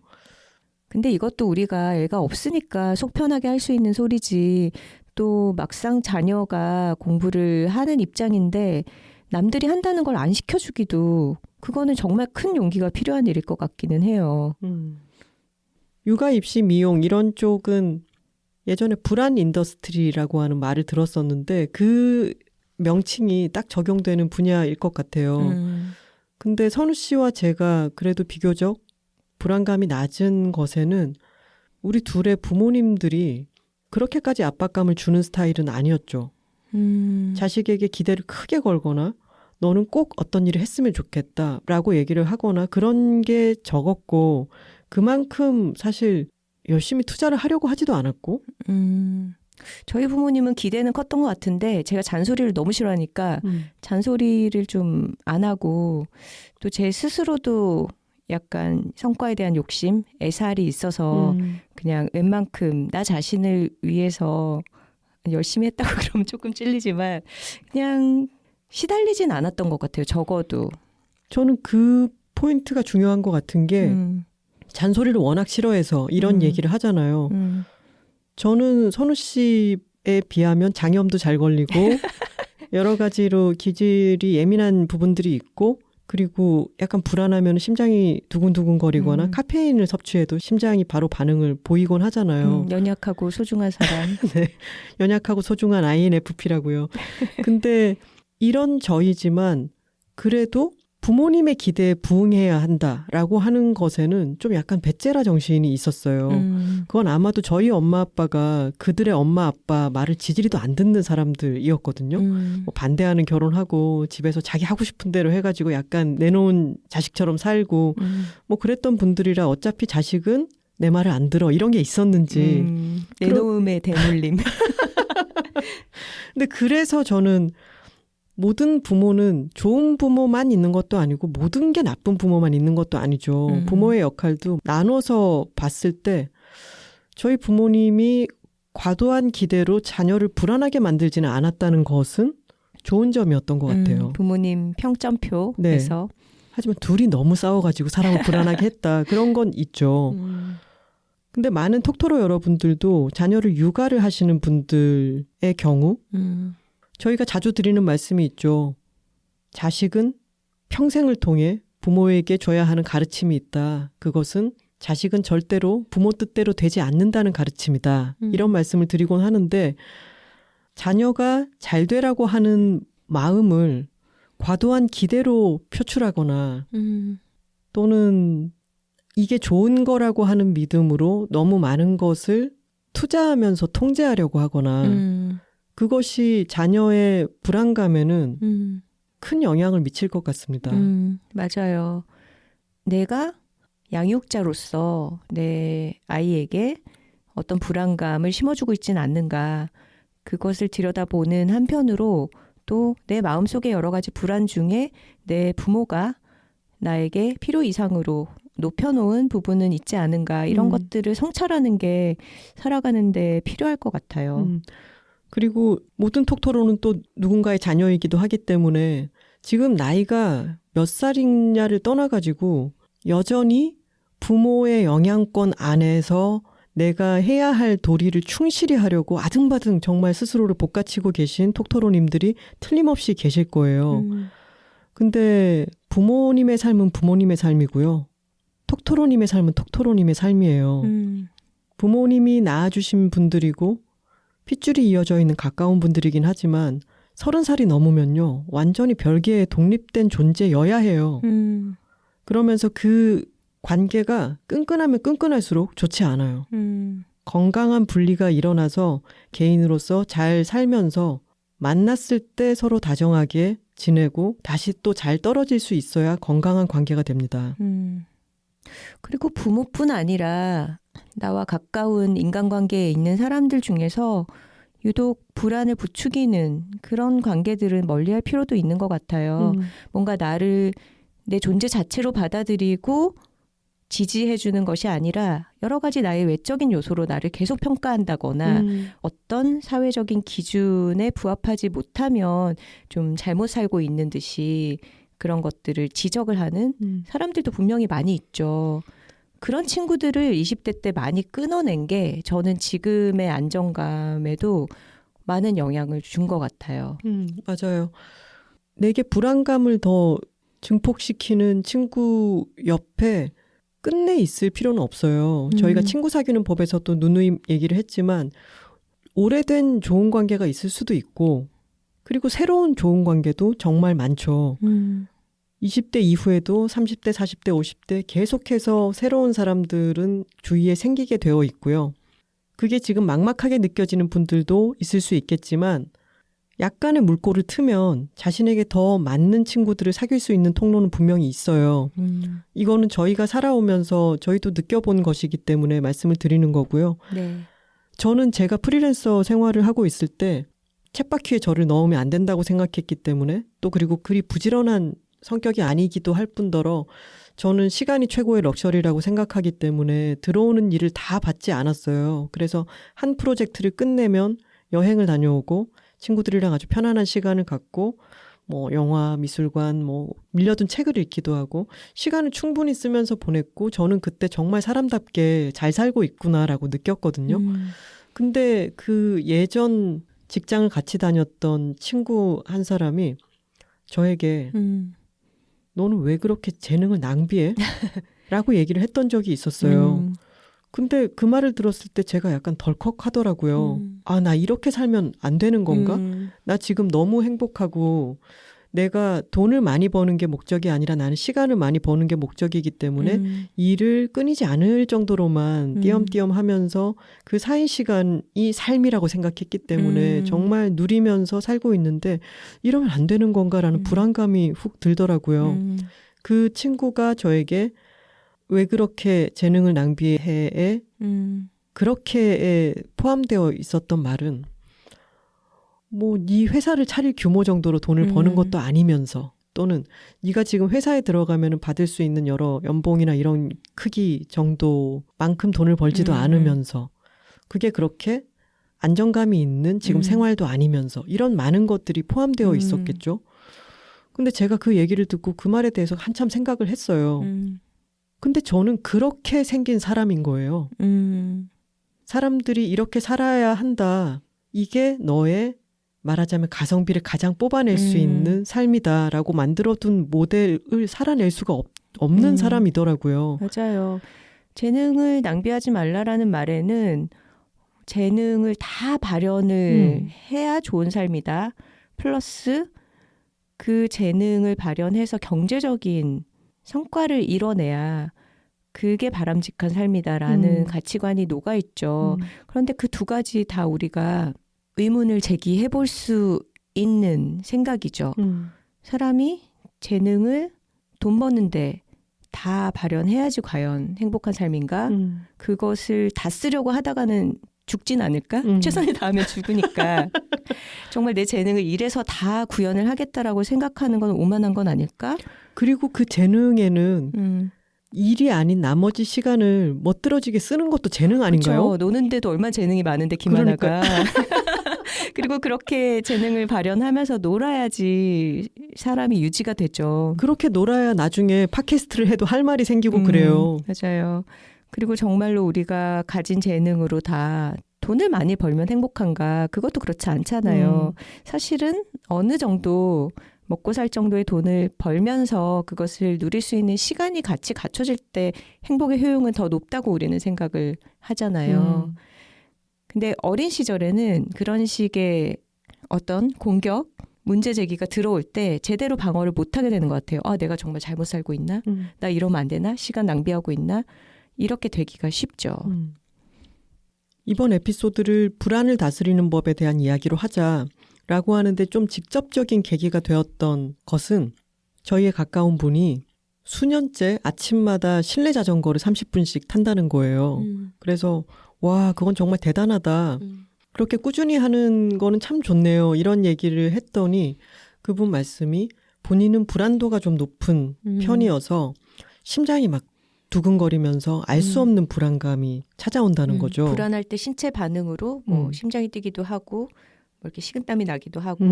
근데 이것도 우리가 애가 없으니까 속 편하게 할 수 있는 소리지, 또 막상 자녀가 공부를 하는 입장인데 남들이 한다는 걸 안 시켜주기도, 그거는 정말 큰 용기가 필요한 일일 것 같기는 해요. 육아, 입시, 미용 이런 쪽은 예전에 불안 인더스트리라고 하는 말을 들었었는데 그 명칭이 딱 적용되는 분야일 것 같아요. 근데 선우 씨와 제가 그래도 비교적 불안감이 낮은 것에는 우리 둘의 부모님들이 그렇게까지 압박감을 주는 스타일은 아니었죠. 자식에게 기대를 크게 걸거나 너는 꼭 어떤 일을 했으면 좋겠다라고 얘기를 하거나 그런 게 적었고, 그만큼 사실 열심히 투자를 하려고 하지도 않았고. 저희 부모님은 기대는 컸던 것 같은데 제가 잔소리를 너무 싫어하니까 잔소리를 좀 안 하고, 또 제 스스로도 약간 성과에 대한 욕심, 애살이 있어서 그냥 웬만큼 나 자신을 위해서 열심히 했다고 그러면 조금 찔리지만 그냥 시달리진 않았던 것 같아요. 적어도. 저는 그 포인트가 중요한 것 같은 게 잔소리를 워낙 싫어해서 이런 얘기를 하잖아요. 저는 선우 씨에 비하면 장염도 잘 걸리고 여러 가지로 기질이 예민한 부분들이 있고, 그리고 약간 불안하면 심장이 두근두근 거리거나 카페인을 섭취해도 심장이 바로 반응을 보이곤 하잖아요. 연약하고 소중한 사람. 네, 연약하고 소중한 INFP라고요. 근데 이런 저이지만 그래도 부모님의 기대에 부응해야 한다라고 하는 것에는 좀 약간 배째라 정신이 있었어요. 그건 아마도 저희 엄마 아빠가 그들의 엄마 아빠 말을 지지리도 안 듣는 사람들이었거든요. 뭐 반대하는 결혼하고 집에서 자기 하고 싶은 대로 해가지고 약간 내놓은 자식처럼 살고 뭐 그랬던 분들이라 어차피 자식은 내 말을 안 들어 이런 게 있었는지. 내놓음의 대물림. 근데 그래서 저는 모든 부모는 좋은 부모만 있는 것도 아니고 모든 게 나쁜 부모만 있는 것도 아니죠. 부모의 역할도 나눠서 봤을 때 저희 부모님이 과도한 기대로 자녀를 불안하게 만들지는 않았다는 것은 좋은 점이었던 것 같아요. 부모님 평점표에서. 네. 하지만 둘이 너무 싸워가지고 사람을 불안하게 했다. 그런 건 있죠. 근데 많은 톡토로 여러분들도 자녀를 육아를 하시는 분들의 경우 저희가 자주 드리는 말씀이 있죠. 자식은 평생을 통해 부모에게 줘야 하는 가르침이 있다. 그것은 자식은 절대로 부모 뜻대로 되지 않는다는 가르침이다. 이런 말씀을 드리곤 하는데 자녀가 잘 되라고 하는 마음을 과도한 기대로 표출하거나 또는 이게 좋은 거라고 하는 믿음으로 너무 많은 것을 투자하면서 통제하려고 하거나 그것이 자녀의 불안감에는 큰 영향을 미칠 것 같습니다. 맞아요. 내가 양육자로서 내 아이에게 어떤 불안감을 심어주고 있지는 않는가. 그것을 들여다보는 한편으로 또 내 마음속에 여러 가지 불안 중에 내 부모가 나에게 필요 이상으로 높여놓은 부분은 있지 않은가. 이런 것들을 성찰하는 게 살아가는 데 필요할 것 같아요. 그리고 모든 톡토로는 또 누군가의 자녀이기도 하기 때문에 지금 나이가 몇 살이냐를 떠나가지고 여전히 부모의 영향권 안에서 내가 해야 할 도리를 충실히 하려고 아등바등 정말 스스로를 볶아치고 계신 톡토로님들이 틀림없이 계실 거예요. 근데 부모님의 삶은 부모님의 삶이고요. 톡토로님의 삶은 톡토로님의 삶이에요. 부모님이 낳아주신 분들이고 핏줄이 이어져 있는 가까운 분들이긴 하지만 30살이 넘으면요. 완전히 별개의 독립된 존재여야 해요. 그러면서 그 관계가 끈끈하면 끈끈할수록 좋지 않아요. 건강한 분리가 일어나서 개인으로서 잘 살면서 만났을 때 서로 다정하게 지내고 다시 또 잘 떨어질 수 있어야 건강한 관계가 됩니다. 그리고 부모뿐 아니라 나와 가까운 인간관계에 있는 사람들 중에서 유독 불안을 부추기는 그런 관계들은 멀리할 필요도 있는 것 같아요. 뭔가 나를 내 존재 자체로 받아들이고 지지해주는 것이 아니라 여러 가지 나의 외적인 요소로 나를 계속 평가한다거나 어떤 사회적인 기준에 부합하지 못하면 좀 잘못 살고 있는 듯이 그런 것들을 지적을 하는 사람들도 분명히 많이 있죠. 그런 친구들을 20대 때 많이 끊어낸 게 저는 지금의 안정감에도 많은 영향을 준 것 같아요. 맞아요. 내게 불안감을 더 증폭시키는 친구 옆에 끝내 있을 필요는 없어요. 저희가 친구 사귀는 법에서도 누누이 얘기를 했지만 오래된 좋은 관계가 있을 수도 있고 그리고 새로운 좋은 관계도 정말 많죠. 20대 이후에도 30대, 40대, 50대 계속해서 새로운 사람들은 주위에 생기게 되어 있고요. 그게 지금 막막하게 느껴지는 분들도 있을 수 있겠지만 약간의 물꼬를 트면 자신에게 더 맞는 친구들을 사귈 수 있는 통로는 분명히 있어요. 이거는 저희가 살아오면서 저희도 느껴본 것이기 때문에 말씀을 드리는 거고요. 네. 저는 제가 프리랜서 생활을 하고 있을 때 쳇바퀴에 저를 넣으면 안 된다고 생각했기 때문에 또 그리고 그리 부지런한 성격이 아니기도 할 뿐더러 저는 시간이 최고의 럭셔리라고 생각하기 때문에 들어오는 일을 다 받지 않았어요. 그래서 한 프로젝트를 끝내면 여행을 다녀오고 친구들이랑 아주 편안한 시간을 갖고 뭐 영화, 미술관, 뭐 밀려든 책을 읽기도 하고 시간을 충분히 쓰면서 보냈고 저는 그때 정말 사람답게 잘 살고 있구나라고 느꼈거든요. 근데 그 예전 직장을 같이 다녔던 친구 한 사람이 저에게 너는 왜 그렇게 재능을 낭비해? 라고 얘기를 했던 적이 있었어요. 근데 그 말을 들었을 때 제가 약간 덜컥하더라고요. 아, 나 이렇게 살면 안 되는 건가? 나 지금 너무 행복하고 내가 돈을 많이 버는 게 목적이 아니라 나는 시간을 많이 버는 게 목적이기 때문에 일을 끊이지 않을 정도로만 띄엄띄엄 하면서 그 사인 시간이 삶이라고 생각했기 때문에 정말 누리면서 살고 있는데 이러면 안 되는 건가라는 불안감이 훅 들더라고요. 그 친구가 저에게 왜 그렇게 재능을 낭비해에 그렇게 포함되어 있었던 말은 뭐 네 회사를 차릴 규모 정도로 돈을 버는 것도 아니면서 또는 네가 지금 회사에 들어가면 받을 수 있는 여러 연봉이나 이런 크기 정도만큼 돈을 벌지도 않으면서 그게 그렇게 안정감이 있는 지금 생활도 아니면서 이런 많은 것들이 포함되어 있었겠죠. 근데 제가 그 얘기를 듣고 그 말에 대해서 한참 생각을 했어요. 근데 저는 그렇게 생긴 사람인 거예요. 사람들이 이렇게 살아야 한다. 이게 너의 말하자면 가성비를 가장 뽑아낼 수 있는 삶이다라고 만들어둔 모델을 살아낼 수가 없는 사람이더라고요. 맞아요. 재능을 낭비하지 말라라는 말에는 재능을 다 발현을 해야 좋은 삶이다. 플러스 그 재능을 발현해서 경제적인 성과를 이뤄내야 그게 바람직한 삶이다라는 가치관이 녹아있죠. 그런데 그 두 가지 다 우리가 의문을 제기해 볼 수 있는 생각이죠. 사람이 재능을 돈 버는데 다 발현해야지 과연 행복한 삶인가? 그것을 다 쓰려고 하다가는 죽진 않을까? 최선을 다하면 죽으니까 정말 내 재능을 이래서 다 구현을 하겠다라고 생각하는 건 오만한 건 아닐까? 그리고 그 재능에는 일이 아닌 나머지 시간을 멋들어지게 쓰는 것도 재능 아닌가요? 그렇죠. 노는데도 얼마나 재능이 많은데 김하나가. 그리고 그렇게 재능을 발현하면서 놀아야지 사람이 유지가 되죠. 그렇게 놀아야 나중에 팟캐스트를 해도 할 말이 생기고 그래요. 맞아요. 그리고 정말로 우리가 가진 재능으로 다 돈을 많이 벌면 행복한가? 그것도 그렇지 않잖아요. 사실은 어느 정도 먹고 살 정도의 돈을 벌면서 그것을 누릴 수 있는 시간이 같이 갖춰질 때 행복의 효용은 더 높다고 우리는 생각을 하잖아요. 근데 어린 시절에는 그런 식의 어떤 공격, 문제 제기가 들어올 때 제대로 방어를 못하게 되는 것 같아요. 아, 내가 정말 잘못 살고 있나? 나 이러면 안 되나? 시간 낭비하고 있나? 이렇게 되기가 쉽죠. 이번 에피소드를 불안을 다스리는 법에 대한 이야기로 하자라고 하는데 좀 직접적인 계기가 되었던 것은 저희의 가까운 분이 수년째 아침마다 실내 자전거를 30분씩 탄다는 거예요. 그래서 와, 그건 정말 대단하다. 그렇게 꾸준히 하는 거는 참 좋네요. 이런 얘기를 했더니 그분 말씀이 본인은 불안도가 좀 높은 편이어서 심장이 막 두근거리면서 알 수 없는 불안감이 찾아온다는 거죠. 불안할 때 신체 반응으로 뭐 심장이 뛰기도 하고 뭐 이렇게 식은땀이 나기도 하고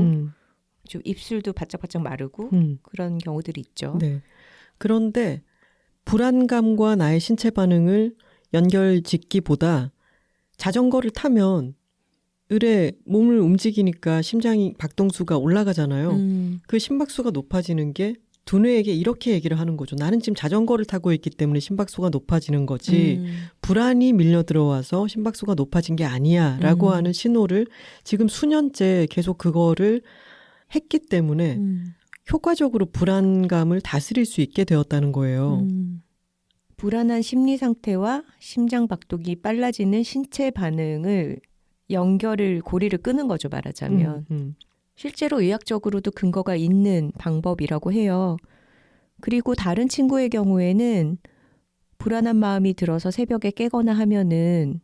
좀 입술도 바짝바짝 마르고 그런 경우들이 있죠. 네. 그런데 불안감과 나의 신체 반응을 연결짓기보다 자전거를 타면 을에 몸을 움직이니까 심장이 박동수가 올라가잖아요. 그 심박수가 높아지는 게 두뇌에게 이렇게 얘기를 하는 거죠. 나는 지금 자전거를 타고 있기 때문에 심박수가 높아지는 거지 불안이 밀려 들어와서 심박수가 높아진 게 아니야 라고 하는 신호를 지금 수년째 계속 그거를 했기 때문에 효과적으로 불안감을 다스릴 수 있게 되었다는 거예요. 불안한 심리 상태와 심장 박동이 빨라지는 신체 반응을 고리를 끄는 거죠, 말하자면. 실제로 의학적으로도 근거가 있는 방법이라고 해요. 그리고 다른 친구의 경우에는 불안한 마음이 들어서 새벽에 깨거나 하면은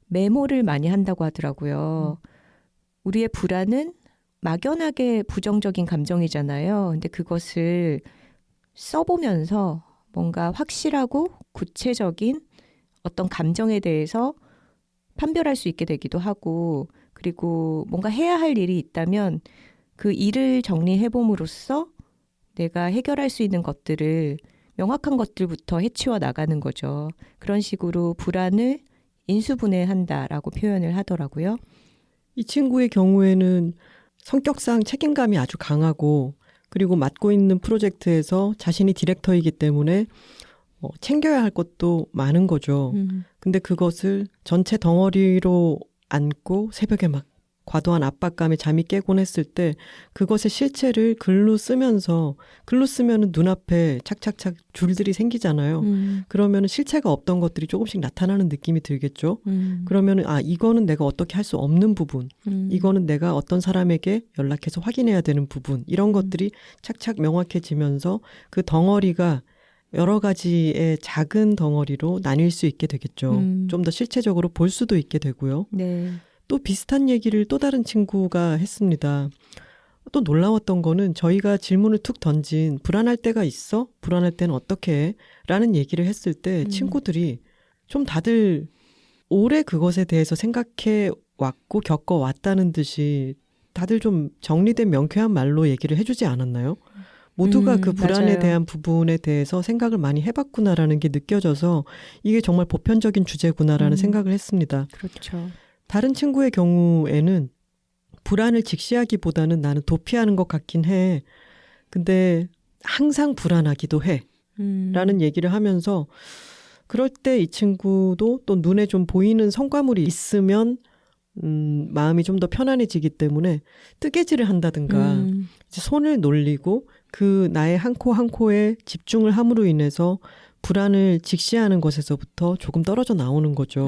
메모를 많이 한다고 하더라고요. 우리의 불안은 막연하게 부정적인 감정이잖아요. 근데 그것을 써보면서 뭔가 확실하고 구체적인 어떤 감정에 대해서 판별할 수 있게 되기도 하고, 그리고 뭔가 해야 할 일이 있다면 그 일을 정리해봄으로써 내가 해결할 수 있는 것들을 명확한 것들부터 해치워 나가는 거죠. 그런 식으로 불안을 인수분해한다라고 표현을 하더라고요. 이 친구의 경우에는 성격상 책임감이 아주 강하고 그리고 맡고 있는 프로젝트에서 자신이 디렉터이기 때문에 챙겨야 할 것도 많은 거죠. 근데 그것을 전체 덩어리로 안고 새벽에 막 과도한 압박감에 잠이 깨곤 했을 때 그것의 실체를 글로 쓰면서 글로 쓰면은 눈앞에 착착착 줄들이 생기잖아요. 그러면은 실체가 없던 것들이 조금씩 나타나는 느낌이 들겠죠. 그러면은 이거는 내가 어떻게 할 수 없는 부분, 이거는 내가 어떤 사람에게 연락해서 확인해야 되는 부분, 이런 것들이 착착 명확해지면서 그 덩어리가 여러 가지의 작은 덩어리로 나뉠 수 있게 되겠죠. 좀 더 실체적으로 볼 수도 있게 되고요. 네. 또 비슷한 얘기를 또 다른 친구가 했습니다. 또 놀라웠던 거는 저희가 질문을 툭 던진 불안할 때가 있어? 불안할 때는 어떻게 해? 라는 얘기를 했을 때 친구들이 좀 다들 오래 그것에 대해서 생각해 왔고 겪어왔다는 듯이 다들 좀 정리된 명쾌한 말로 얘기를 해주지 않았나요? 모두가 그 불안에 맞아요. 대한 부분에 대해서 생각을 많이 해봤구나라는 게 느껴져서 이게 정말 보편적인 주제구나라는 생각을 했습니다. 그렇죠. 다른 친구의 경우에는 불안을 직시하기보다는 나는 도피하는 것 같긴 해. 근데 항상 불안하기도 해. 라는 얘기를 하면서 그럴 때 이 친구도 또 눈에 좀 보이는 성과물이 있으면 마음이 좀 더 편안해지기 때문에 뜨개질을 한다든가 이제 손을 놀리고 그 나의 한 코 한 코에 집중을 함으로 인해서 불안을 직시하는 것에서부터 조금 떨어져 나오는 거죠.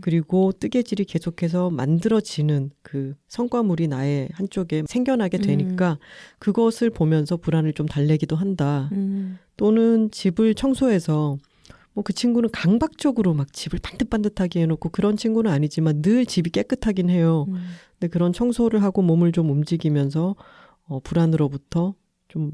그리고 뜨개질이 계속해서 만들어지는 그 성과물이 나의 한쪽에 생겨나게 되니까 그것을 보면서 불안을 좀 달래기도 한다. 또는 집을 청소해서 뭐 그 친구는 강박적으로 막 집을 반듯반듯하게 해놓고 그런 친구는 아니지만 늘 집이 깨끗하긴 해요. 근데 그런 청소를 하고 몸을 좀 움직이면서 불안으로부터 좀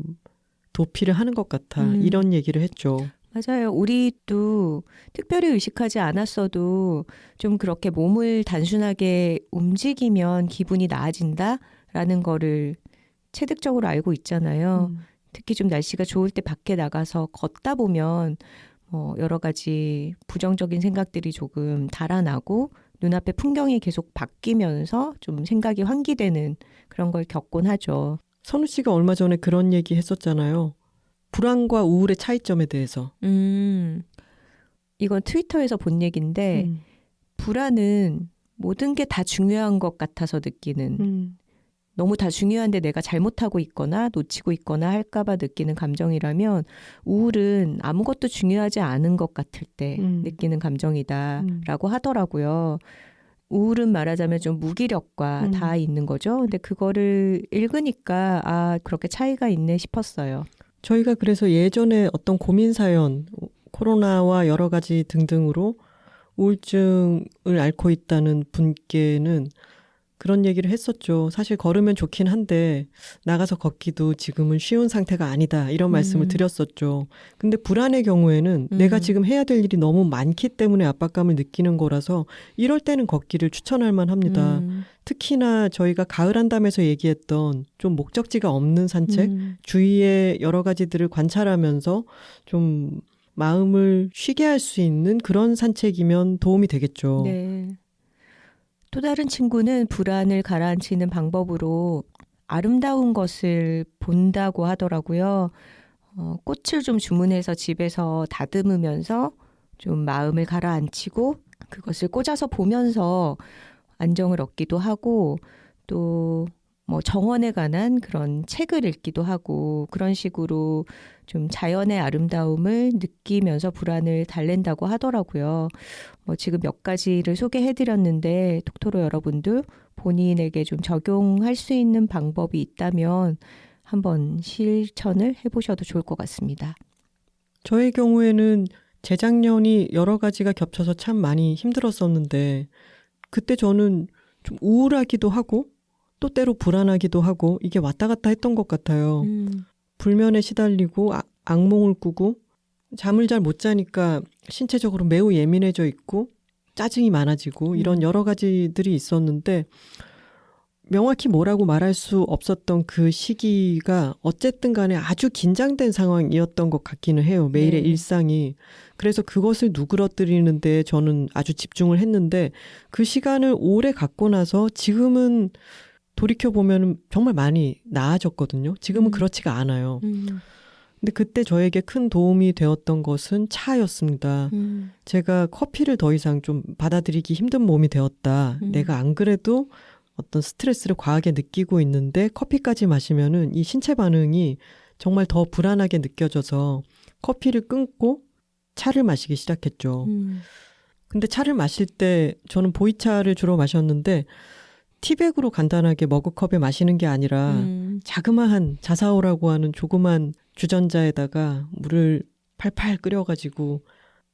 도피를 하는 것 같아. 이런 얘기를 했죠. 맞아요. 우리도 특별히 의식하지 않았어도 좀 그렇게 몸을 단순하게 움직이면 기분이 나아진다라는 거를 체득적으로 알고 있잖아요. 특히 좀 날씨가 좋을 때 밖에 나가서 걷다 보면 여러 가지 부정적인 생각들이 조금 달아나고 눈앞에 풍경이 계속 바뀌면서 좀 생각이 환기되는 그런 걸 겪곤 하죠. 선우 씨가 얼마 전에 그런 얘기 했었잖아요. 불안과 우울의 차이점에 대해서. 이건 트위터에서 본 얘기인데 불안은 모든 게 다 중요한 것 같아서 느끼는 너무 다 중요한데 내가 잘못하고 있거나 놓치고 있거나 할까봐 느끼는 감정이라면 우울은 아무것도 중요하지 않은 것 같을 때 느끼는 감정이다라고 하더라고요. 우울은 말하자면 좀 무기력과 다 있는 거죠. 근데 그거를 읽으니까 그렇게 차이가 있네 싶었어요. 저희가 그래서 예전에 어떤 고민 사연, 코로나와 여러 가지 등등으로 우울증을 앓고 있다는 분께는 그런 얘기를 했었죠. 사실 걸으면 좋긴 한데 나가서 걷기도 지금은 쉬운 상태가 아니다. 이런 말씀을 드렸었죠. 근데 불안의 경우에는 내가 지금 해야 될 일이 너무 많기 때문에 압박감을 느끼는 거라서 이럴 때는 걷기를 추천할 만합니다. 특히나 저희가 가을 한담에서 얘기했던 좀 목적지가 없는 산책, 주위의 여러 가지들을 관찰하면서 좀 마음을 쉬게 할 수 있는 그런 산책이면 도움이 되겠죠. 네. 또 다른 친구는 불안을 가라앉히는 방법으로 아름다운 것을 본다고 하더라고요. 꽃을 좀 주문해서 집에서 다듬으면서 좀 마음을 가라앉히고 그것을 꽂아서 보면서 안정을 얻기도 하고 또 뭐 정원에 관한 그런 책을 읽기도 하고 그런 식으로 좀 자연의 아름다움을 느끼면서 불안을 달랜다고 하더라고요. 지금 몇 가지를 소개해드렸는데 톡토로 여러분들 본인에게 좀 적용할 수 있는 방법이 있다면 한번 실천을 해보셔도 좋을 것 같습니다. 저의 경우에는 재작년이 여러 가지가 겹쳐서 참 많이 힘들었었는데 그때 저는 좀 우울하기도 하고 또 때로 불안하기도 하고 이게 왔다 갔다 했던 것 같아요. 불면에 시달리고 악몽을 꾸고 잠을 잘 못 자니까 신체적으로 매우 예민해져 있고 짜증이 많아지고 이런 여러 가지들이 있었는데 명확히 뭐라고 말할 수 없었던 그 시기가 어쨌든 간에 아주 긴장된 상황이었던 것 같기는 해요. 매일의 일상이. 그래서 그것을 누그러뜨리는데 저는 아주 집중을 했는데 그 시간을 오래 갖고 나서 지금은 돌이켜보면 정말 많이 나아졌거든요. 지금은 그렇지가 않아요. 근데 그때 저에게 큰 도움이 되었던 것은 차였습니다. 제가 커피를 더 이상 좀 받아들이기 힘든 몸이 되었다. 내가 안 그래도 어떤 스트레스를 과하게 느끼고 있는데 커피까지 마시면은 이 신체 반응이 정말 더 불안하게 느껴져서 커피를 끊고 차를 마시기 시작했죠. 근데 차를 마실 때 저는 보이차를 주로 마셨는데 티백으로 간단하게 머그컵에 마시는 게 아니라 자그마한 자사오라고 하는 조그만 주전자에다가 물을 팔팔 끓여가지고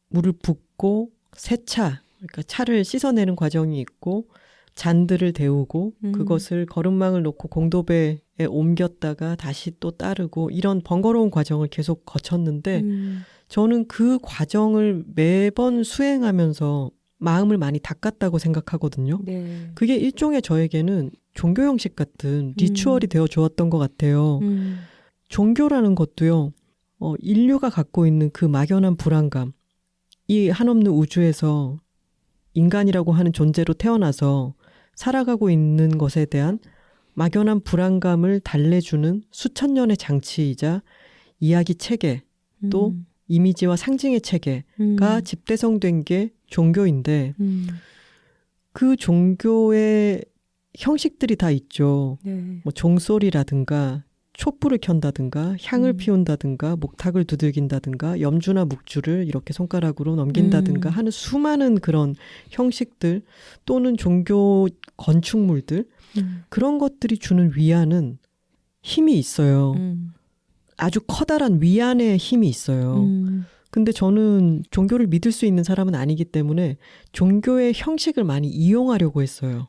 물을 붓고 세차, 그러니까 차를 씻어내는 과정이 있고 잔들을 데우고 그것을 거름망을 놓고 공도배에 옮겼다가 다시 또 따르고 이런 번거로운 과정을 계속 거쳤는데 저는 그 과정을 매번 수행하면서 마음을 많이 닦았다고 생각하거든요. 네. 그게 일종의 저에게는 종교 형식 같은 리추얼이 되어 주었던 것 같아요. 종교라는 것도요. 인류가 갖고 있는 그 막연한 불안감, 이 한없는 우주에서 인간이라고 하는 존재로 태어나서 살아가고 있는 것에 대한 막연한 불안감을 달래주는 수천 년의 장치이자 이야기 체계, 또 이미지와 상징의 체계가 집대성된 게 종교인데 그 종교의 형식들이 다 있죠. 네. 뭐 종소리라든가 촛불을 켠다든가 향을 피운다든가 목탁을 두들긴다든가 염주나 묵주를 이렇게 손가락으로 넘긴다든가 하는 수많은 그런 형식들 또는 종교 건축물들 그런 것들이 주는 위안은 힘이 있어요. 아주 커다란 위안의 힘이 있어요. 근데 저는 종교를 믿을 수 있는 사람은 아니기 때문에 종교의 형식을 많이 이용하려고 했어요.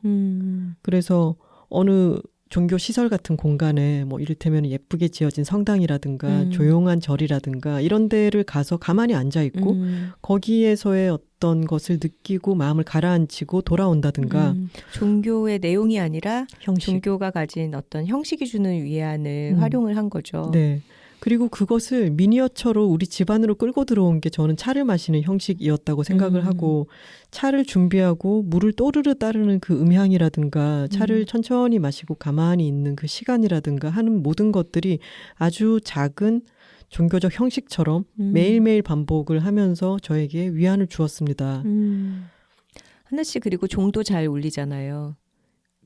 그래서 어느 종교 시설 같은 공간에 뭐 이를테면 예쁘게 지어진 성당이라든가 조용한 절이라든가 이런 데를 가서 가만히 앉아 있고 거기에서의 어떤 것을 느끼고 마음을 가라앉히고 돌아온다든가 종교의 내용이 아니라 형식. 종교가 가진 어떤 형식이 주는 위안을 활용을 한 거죠. 네. 그리고 그것을 미니어처로 우리 집 안으로 끌고 들어온 게 저는 차를 마시는 형식이었다고 생각을 하고 차를 준비하고 물을 또르르 따르는 그 음향이라든가 차를 천천히 마시고 가만히 있는 그 시간이라든가 하는 모든 것들이 아주 작은 종교적 형식처럼 매일매일 반복을 하면서 저에게 위안을 주었습니다. 하나 씨 그리고 종도 잘 울리잖아요.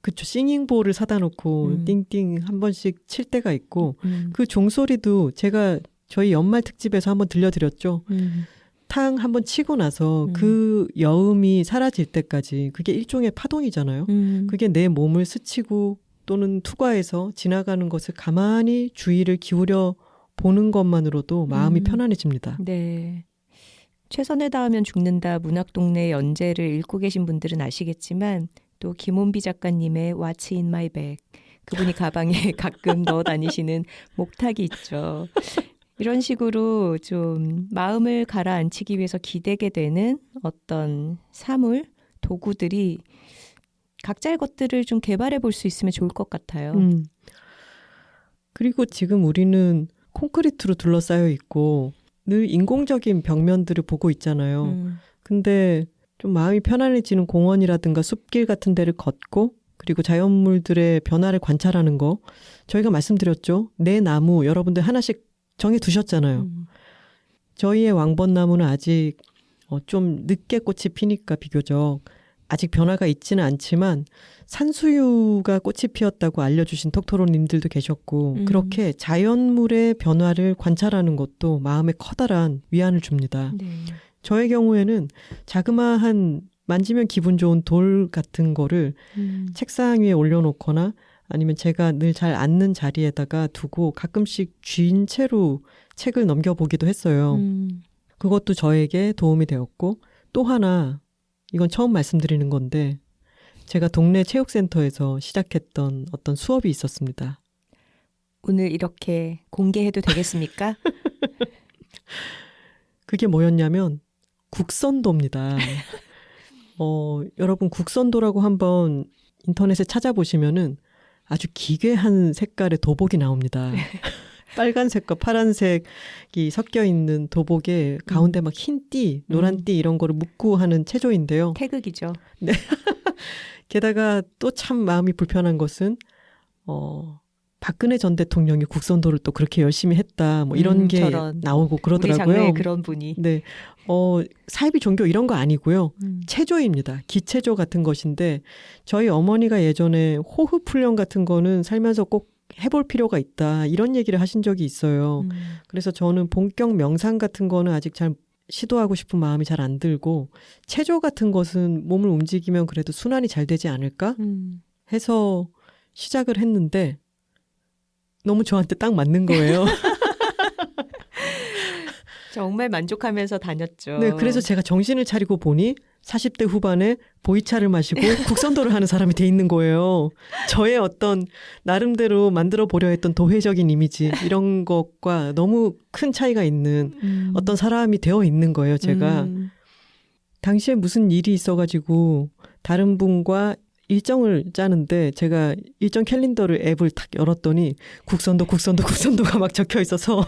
그쵸. 싱잉볼을 사다 놓고 띵띵 한 번씩 칠 때가 있고 그 종소리도 제가 저희 연말 특집에서 한번 들려드렸죠. 탕 한번 치고 나서 그 여음이 사라질 때까지 그게 일종의 파동이잖아요. 그게 내 몸을 스치고 또는 투과해서 지나가는 것을 가만히 주의를 기울여 보는 것만으로도 마음이 편안해집니다. 네. 최선을 다하면 죽는다 문학동네 연재를 읽고 계신 분들은 아시겠지만 또 김원비 작가님의 What's in my bag 그분이 가방에 가끔 넣어 다니시는 목탁이 있죠. 이런 식으로 좀 마음을 가라앉히기 위해서 기대게 되는 어떤 사물, 도구들이 각자의 것들을 좀 개발해 볼 수 있으면 좋을 것 같아요. 그리고 지금 우리는 콘크리트로 둘러싸여 있고 늘 인공적인 벽면들을 보고 있잖아요. 근데 좀 마음이 편안해지는 공원이라든가 숲길 같은 데를 걷고 그리고 자연물들의 변화를 관찰하는 거 저희가 말씀드렸죠. 내 나무 여러분들 하나씩 정해 두셨잖아요. 저희의 왕벚나무는 아직 좀 늦게 꽃이 피니까 비교적 아직 변화가 있지는 않지만 산수유가 꽃이 피었다고 알려주신 톡토로님들도 계셨고 그렇게 자연물의 변화를 관찰하는 것도 마음에 커다란 위안을 줍니다. 네. 저의 경우에는 자그마한 만지면 기분 좋은 돌 같은 거를 책상 위에 올려놓거나 아니면 제가 늘 잘 앉는 자리에다가 두고 가끔씩 쥔 채로 책을 넘겨보기도 했어요. 그것도 저에게 도움이 되었고 또 하나 이건 처음 말씀드리는 건데 제가 동네 체육센터에서 시작했던 어떤 수업이 있었습니다. 오늘 이렇게 공개해도 되겠습니까? 그게 뭐였냐면 국선도입니다. 여러분 국선도라고 한번 인터넷에 찾아보시면은 아주 기괴한 색깔의 도복이 나옵니다. 빨간색과 파란색이 섞여 있는 도복에 가운데 막 흰 띠, 노란 띠 이런 거를 묶고 하는 체조인데요. 태극이죠. 네. 게다가 또 참 마음이 불편한 것은 박근혜 전 대통령이 국선도를 또 그렇게 열심히 했다. 뭐 이런 게 저런. 나오고 우리 그러더라고요. 장래에 그런 분이. 네. 사이비 종교 이런 거 아니고요. 음. 체조입니다. 기체조 같은 것인데 저희 어머니가 예전에 호흡 훈련 같은 거는 살면서 꼭 해볼 필요가 있다. 이런 얘기를 하신 적이 있어요. 그래서 저는 본격 명상 같은 거는 아직 잘 시도하고 싶은 마음이 잘 안 들고 체조 같은 것은 몸을 움직이면 그래도 순환이 잘 되지 않을까 해서 시작을 했는데 너무 저한테 딱 맞는 거예요. 정말 만족하면서 다녔죠. 네, 그래서 제가 정신을 차리고 보니 40대 후반에 보이차를 마시고 국선도를 하는 사람이 돼 있는 거예요. 저의 어떤 나름대로 만들어 보려 했던 도회적인 이미지 이런 것과 너무 큰 차이가 있는 어떤 사람이 되어 있는 거예요, 제가. 당시에 무슨 일이 있어가지고 다른 분과 일정을 짜는데 제가 일정 캘린더를 앱을 탁 열었더니 국선도가 막 적혀 있어서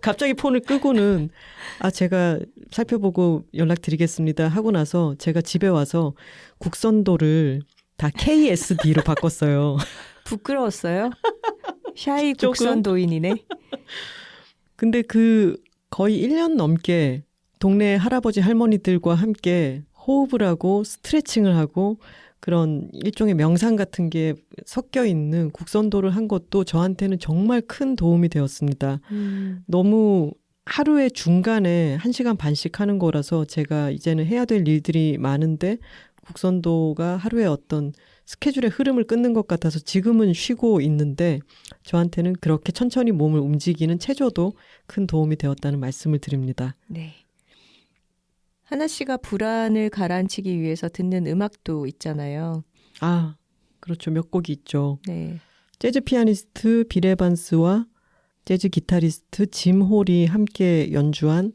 갑자기 폰을 끄고는 제가 살펴보고 연락드리겠습니다 하고 나서 제가 집에 와서 국선도를 다 KSD로 바꿨어요. 부끄러웠어요? 샤이 조금? 국선도인이네. 근데 거의 1년 넘게 동네 할아버지 할머니들과 함께 호흡을 하고 스트레칭을 하고 그런 일종의 명상 같은 게 섞여 있는 국선도를 한 것도 저한테는 정말 큰 도움이 되었습니다. 너무 하루의 중간에 1시간 반씩 하는 거라서 제가 이제는 해야 될 일들이 많은데 국선도가 하루의 어떤 스케줄의 흐름을 끊는 것 같아서 지금은 쉬고 있는데 저한테는 그렇게 천천히 몸을 움직이는 체조도 큰 도움이 되었다는 말씀을 드립니다. 네. 하나 씨가 불안을 가라앉히기 위해서 듣는 음악도 있잖아요. 그렇죠. 몇 곡이 있죠. 네. 재즈 피아니스트 빌 에반스와 재즈 기타리스트 짐 홀이 함께 연주한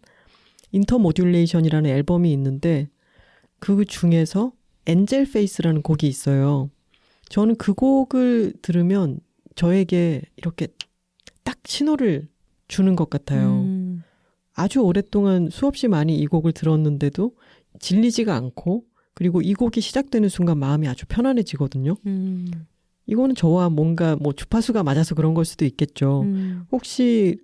인터모듈레이션이라는 앨범이 있는데 그 중에서 엔젤 페이스라는 곡이 있어요. 저는 그 곡을 들으면 저에게 이렇게 딱 신호를 주는 것 같아요. 아주 오랫동안 수없이 많이 이 곡을 들었는데도 질리지가 않고 그리고 이 곡이 시작되는 순간 마음이 아주 편안해지거든요. 이거는 저와 뭔가 주파수가 맞아서 그런 걸 수도 있겠죠. 혹시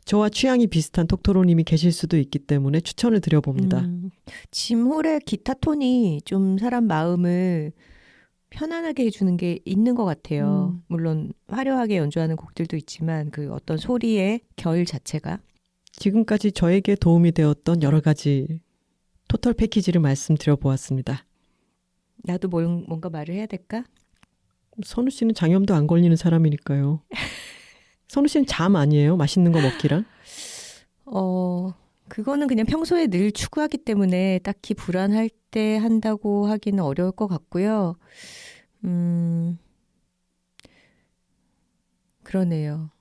저와 취향이 비슷한 톡토로님이 계실 수도 있기 때문에 추천을 드려봅니다. 짐 홀의 기타 톤이 좀 사람 마음을 편안하게 해주는 게 있는 것 같아요. 물론 화려하게 연주하는 곡들도 있지만 그 어떤 소리의 결 자체가 지금까지 저에게 도움이 되었던 여러 가지 토탈 패키지를 말씀드려 보았습니다. 나도 뭔가 말을 해야 될까? 선우 씨는 장염도 안 걸리는 사람이니까요. 선우 씨는 잠 아니에요? 맛있는 거 먹기랑? 그거는 그냥 평소에 늘 추구하기 때문에 딱히 불안할 때 한다고 하기는 어려울 것 같고요. 그러네요.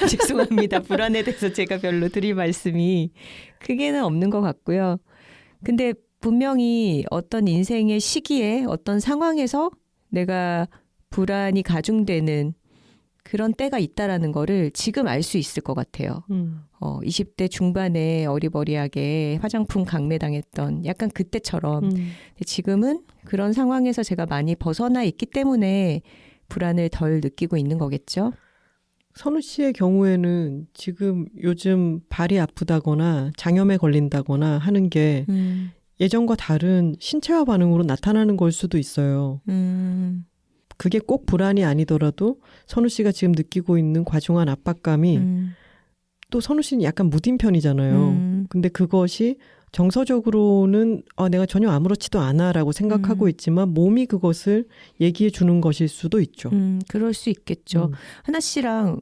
죄송합니다. 불안에 대해서 제가 별로 드릴 말씀이 크게는 없는 것 같고요. 근데 분명히 어떤 인생의 시기에 어떤 상황에서 내가 불안이 가중되는 그런 때가 있다라는 거를 지금 알 수 있을 것 같아요. 20대 중반에 어리버리하게 화장품 강매당했던 약간 그때처럼 지금은 그런 상황에서 제가 많이 벗어나 있기 때문에 불안을 덜 느끼고 있는 거겠죠. 선우 씨의 경우에는 지금 요즘 발이 아프다거나 장염에 걸린다거나 하는 게 예전과 다른 신체화 반응으로 나타나는 걸 수도 있어요. 그게 꼭 불안이 아니더라도 선우 씨가 지금 느끼고 있는 과중한 압박감이 또 선우 씨는 약간 무딘 편이잖아요. 근데 그것이 정서적으로는 내가 전혀 아무렇지도 않아라고 생각하고 있지만 몸이 그것을 얘기해 주는 것일 수도 있죠. 그럴 수 있겠죠. 하나 씨랑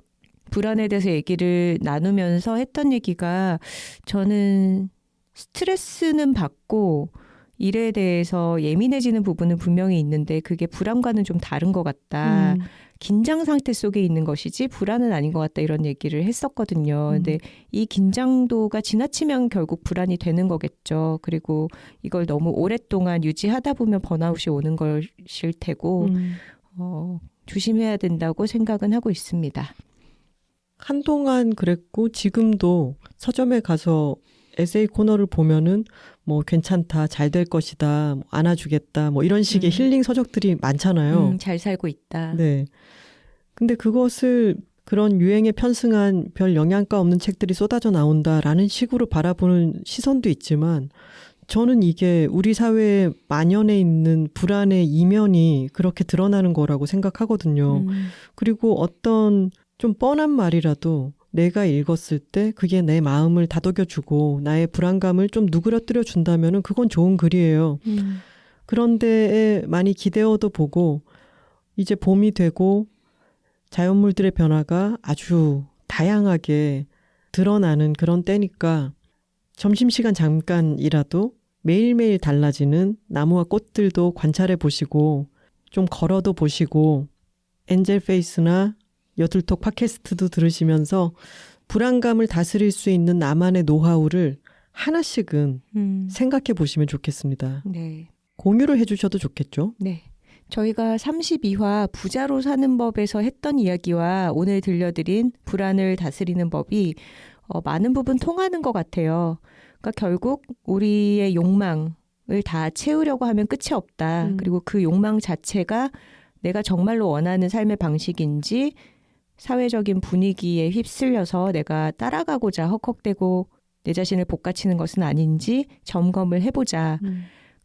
불안에 대해서 얘기를 나누면서 했던 얘기가 저는 스트레스는 받고 일에 대해서 예민해지는 부분은 분명히 있는데 그게 불안과는 좀 다른 것 같다. 긴장 상태 속에 있는 것이지 불안은 아닌 것 같다 이런 얘기를 했었거든요. 근데 이 긴장도가 지나치면 결국 불안이 되는 거겠죠. 그리고 이걸 너무 오랫동안 유지하다 보면 번아웃이 오는 것일 테고 조심해야 된다고 생각은 하고 있습니다. 한동안 그랬고 지금도 서점에 가서 에세이 코너를 보면은 괜찮다, 잘 될 것이다, 안아주겠다, 이런 식의 힐링 서적들이 많잖아요. 잘 살고 있다. 네. 근데 그것을 그런 유행에 편승한 별 영양가 없는 책들이 쏟아져 나온다라는 식으로 바라보는 시선도 있지만 저는 이게 우리 사회에 만연해 있는 불안의 이면이 그렇게 드러나는 거라고 생각하거든요. 그리고 어떤 좀 뻔한 말이라도 내가 읽었을 때 그게 내 마음을 다독여주고 나의 불안감을 좀 누그러뜨려 준다면은 그건 좋은 글이에요. 그런데 많이 기대어도 보고 이제 봄이 되고 자연물들의 변화가 아주 다양하게 드러나는 그런 때니까 점심시간 잠깐이라도 매일매일 달라지는 나무와 꽃들도 관찰해 보시고 좀 걸어도 보시고 엔젤페이스나 여둘톡 팟캐스트도 들으시면서 불안감을 다스릴 수 있는 나만의 노하우를 하나씩은 생각해 보시면 좋겠습니다. 네. 공유를 해주셔도 좋겠죠? 네. 저희가 32화 부자로 사는 법에서 했던 이야기와 오늘 들려드린 불안을 다스리는 법이 많은 부분 통하는 것 같아요. 그러니까 결국 우리의 욕망을 다 채우려고 하면 끝이 없다. 그리고 그 욕망 자체가 내가 정말로 원하는 삶의 방식인지 사회적인 분위기에 휩쓸려서 내가 따라가고자 헉헉대고 내 자신을 볶아치는 것은 아닌지 점검을 해보자.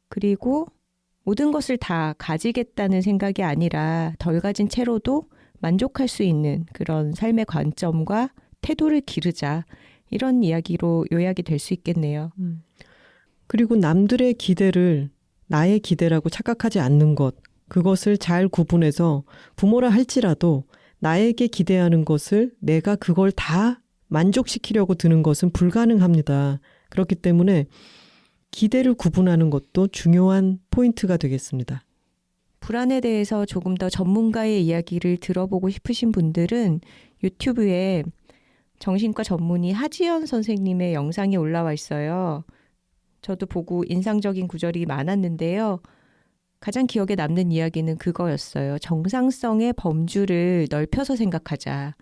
그리고 모든 것을 다 가지겠다는 생각이 아니라 덜 가진 채로도 만족할 수 있는 그런 삶의 관점과 태도를 기르자. 이런 이야기로 요약이 될 수 있겠네요. 그리고 남들의 기대를 나의 기대라고 착각하지 않는 것, 그것을 잘 구분해서 부모라 할지라도 나에게 기대하는 것을 내가 그걸 다 만족시키려고 드는 것은 불가능합니다. 그렇기 때문에 기대를 구분하는 것도 중요한 포인트가 되겠습니다. 불안에 대해서 조금 더 전문가의 이야기를 들어보고 싶으신 분들은 유튜브에 정신과 전문의 하지연 선생님의 영상이 올라와 있어요. 저도 보고 인상적인 구절이 많았는데요. 가장 기억에 남는 이야기는 그거였어요. 정상성의 범주를 넓혀서 생각하자.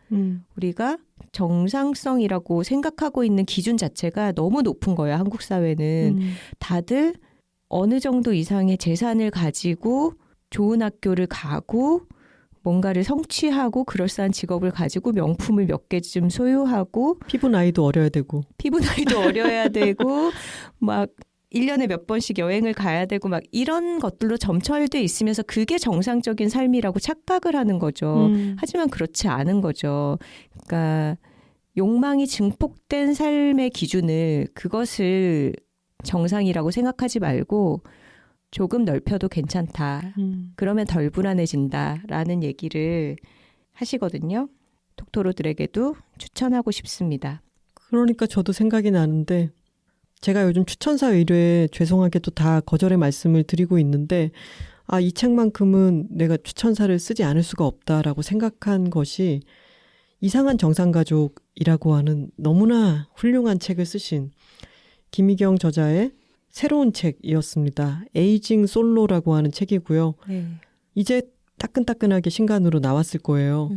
우리가 정상성이라고 생각하고 있는 기준 자체가 너무 높은 거예요. 한국 사회는. 다들 어느 정도 이상의 재산을 가지고 좋은 학교를 가고 뭔가를 성취하고 그럴싸한 직업을 가지고 명품을 몇 개쯤 소유하고 피부 나이도 어려야 되고 어려야 되고 막 1년에 몇 번씩 여행을 가야 되고 막 이런 것들로 점철돼 있으면서 그게 정상적인 삶이라고 착각을 하는 거죠. 하지만 그렇지 않은 거죠. 그러니까 욕망이 증폭된 삶의 기준을 그것을 정상이라고 생각하지 말고 조금 넓혀도 괜찮다. 그러면 덜 불안해진다라는 얘기를 하시거든요. 톡토로들에게도 추천하고 싶습니다. 그러니까 저도 생각이 나는데 제가 요즘 추천사 의뢰에 죄송하게도 다 거절의 말씀을 드리고 있는데 이 책만큼은 내가 추천사를 쓰지 않을 수가 없다라고 생각한 것이 이상한 정상가족이라고 하는 너무나 훌륭한 책을 쓰신 김희경 저자의 새로운 책이었습니다. 에이징 솔로라고 하는 책이고요. 네. 이제 따끈따끈하게 신간으로 나왔을 거예요.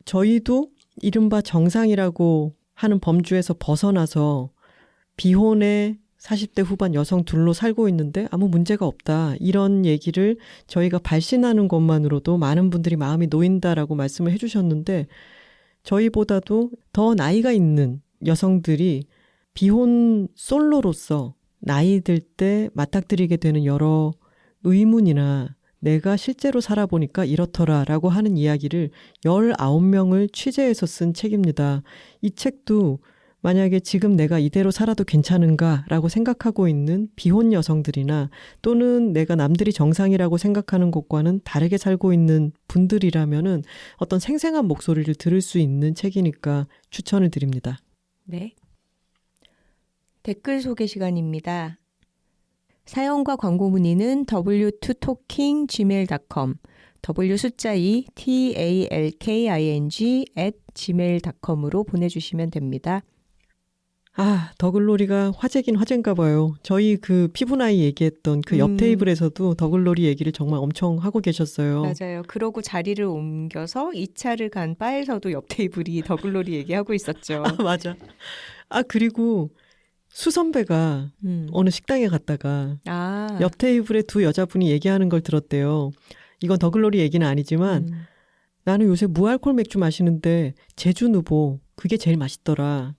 저희도 이른바 정상이라고 하는 범주에서 벗어나서 비혼의 40대 후반 여성 둘로 살고 있는데 아무 문제가 없다. 이런 얘기를 저희가 발신하는 것만으로도 많은 분들이 마음이 놓인다라고 말씀을 해주셨는데 저희보다도 더 나이가 있는 여성들이 비혼 솔로로서 나이 들 때 맞닥뜨리게 되는 여러 의문이나 내가 실제로 살아보니까 이렇더라라고 하는 이야기를 19명을 취재해서 쓴 책입니다. 이 책도 만약에 지금 내가 이대로 살아도 괜찮은가라고 생각하고 있는 비혼 여성들이나 또는 내가 남들이 정상이라고 생각하는 것과는 다르게 살고 있는 분들이라면은 어떤 생생한 목소리를 들을 수 있는 책이니까 추천을 드립니다. 네. 댓글 소개 시간입니다. 사연과 광고 문의는 w2talking@gmail.com w 숫자 2 talking@gmail.com으로 보내주시면 됩니다. 더글로리가 화제긴 화제인가 봐요. 저희 그 피부나이 얘기했던 그 옆 테이블에서도 더글로리 얘기를 정말 엄청 하고 계셨어요. 맞아요. 그러고 자리를 옮겨서 2차를 간 바에서도 옆 테이블이 더글로리 얘기하고 있었죠. 맞아. 그리고 수선배가 어느 식당에 갔다가 옆 테이블에 두 여자분이 얘기하는 걸 들었대요. 이건 더글로리 얘기는 아니지만 나는 요새 무알콜 맥주 마시는데 제주 누보 그게 제일 맛있더라.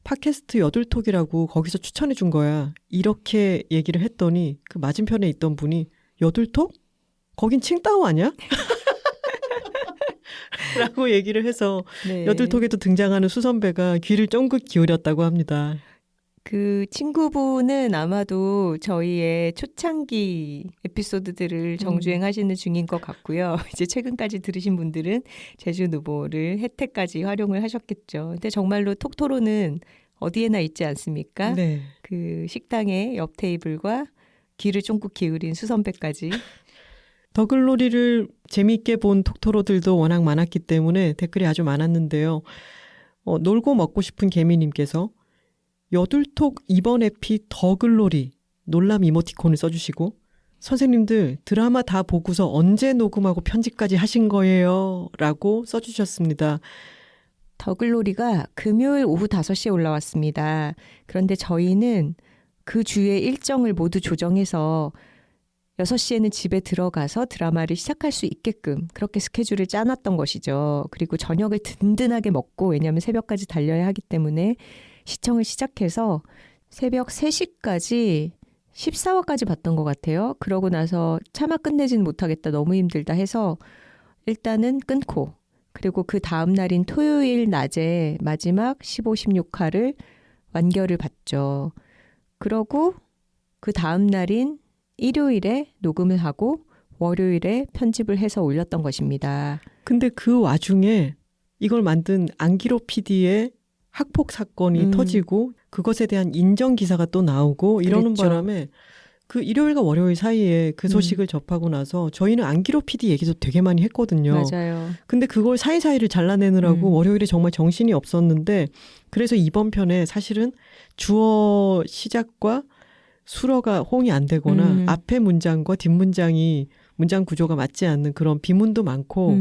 팟캐스트 여둘톡이라고 거기서 추천해 준 거야. 이렇게 얘기를 했더니 그 맞은편에 있던 분이 여둘톡? 거긴 칭따오 아니야? 라고 얘기를 해서 네. 여둘톡에도 등장하는 수선배가 귀를 쫑긋 기울였다고 합니다. 그 친구분은 아마도 저희의 초창기 에피소드들을 정주행하시는 중인 것 같고요. 이제 최근까지 들으신 분들은 제주 누보를 혜택까지 활용을 하셨겠죠. 근데 정말로 톡토로는 어디에나 있지 않습니까? 네. 그 식당의 옆 테이블과 귀를 쫑긋 기울인 수선배까지. 더글로리를 재미있게 본 톡토로들도 워낙 많았기 때문에 댓글이 아주 많았는데요. 놀고 먹고 싶은 개미님께서 여둘톡 이번 에피 더글로리 놀람 이모티콘을 써주시고 선생님들 드라마 다 보고서 언제 녹음하고 편집까지 하신 거예요? 라고 써주셨습니다. 더글로리가 금요일 오후 5시에 올라왔습니다. 그런데 저희는 그 주의 일정을 모두 조정해서 6시에는 집에 들어가서 드라마를 시작할 수 있게끔 그렇게 스케줄을 짜놨던 것이죠. 그리고 저녁을 든든하게 먹고 왜냐하면 새벽까지 달려야 하기 때문에 시청을 시작해서 새벽 3시까지 14화까지 봤던 것 같아요. 그러고 나서 차마 끝내지는 못하겠다. 너무 힘들다 해서 일단은 끊고 그리고 그 다음 날인 토요일 낮에 마지막 15, 16화를 완결을 봤죠. 그러고 그 다음 날인 일요일에 녹음을 하고 월요일에 편집을 해서 올렸던 것입니다. 근데 그 와중에 이걸 만든 안기로 PD의 학폭 사건이 터지고 그것에 대한 인정 기사가 또 나오고 이러는 그랬죠. 바람에 그 일요일과 월요일 사이에 그 소식을 접하고 나서 저희는 안기로 PD 얘기도 되게 많이 했거든요. 맞아요. 근데 그걸 사이사이를 잘라내느라고 월요일에 정말 정신이 없었는데 그래서 이번 편에 사실은 주어 시작과 수러가 호응이 안 되거나 앞에 문장과 뒷문장이 문장 구조가 맞지 않는 그런 비문도 많고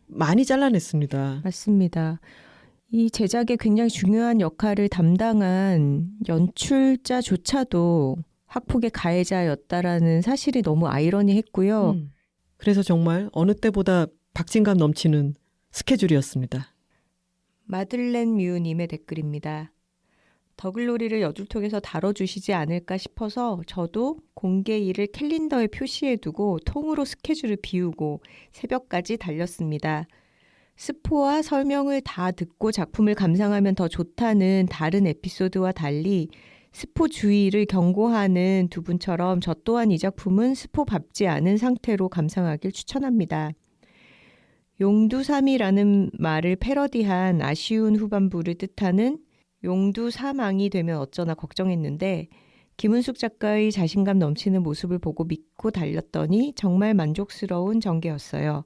많이 잘라냈습니다. 맞습니다. 이 제작에 굉장히 중요한 역할을 담당한 연출자조차도 학폭의 가해자였다라는 사실이 너무 아이러니했고요. 그래서 정말 어느 때보다 박진감 넘치는 스케줄이었습니다. 마들렌 뮤님의 댓글입니다. 더글로리를 여둘톡에서 다뤄주시지 않을까 싶어서 저도 공개일을 캘린더에 표시해두고 통으로 스케줄을 비우고 새벽까지 달렸습니다. 스포와 설명을 다 듣고 작품을 감상하면 더 좋다는 다른 에피소드와 달리 스포 주의를 경고하는 두 분처럼 저 또한 이 작품은 스포 밟지 않은 상태로 감상하길 추천합니다. 용두삼이라는 말을 패러디한 아쉬운 후반부를 뜻하는 용두사망이 되면 어쩌나 걱정했는데 김은숙 작가의 자신감 넘치는 모습을 보고 믿고 달렸더니 정말 만족스러운 전개였어요.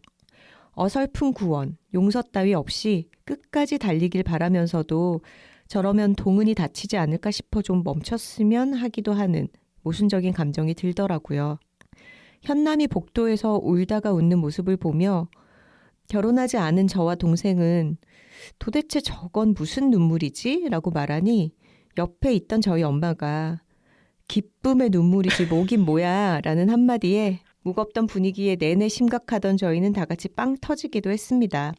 어설픈 구원, 용서 따위 없이 끝까지 달리길 바라면서도 저러면 동은이 다치지 않을까 싶어 좀 멈췄으면 하기도 하는 모순적인 감정이 들더라고요. 현남이 복도에서 울다가 웃는 모습을 보며 결혼하지 않은 저와 동생은 도대체 저건 무슨 눈물이지? 라고 말하니 옆에 있던 저희 엄마가 기쁨의 눈물이지 뭐긴 뭐야 라는 한마디에 무겁던 분위기에 내내 심각하던 저희는 다 같이 빵 터지기도 했습니다.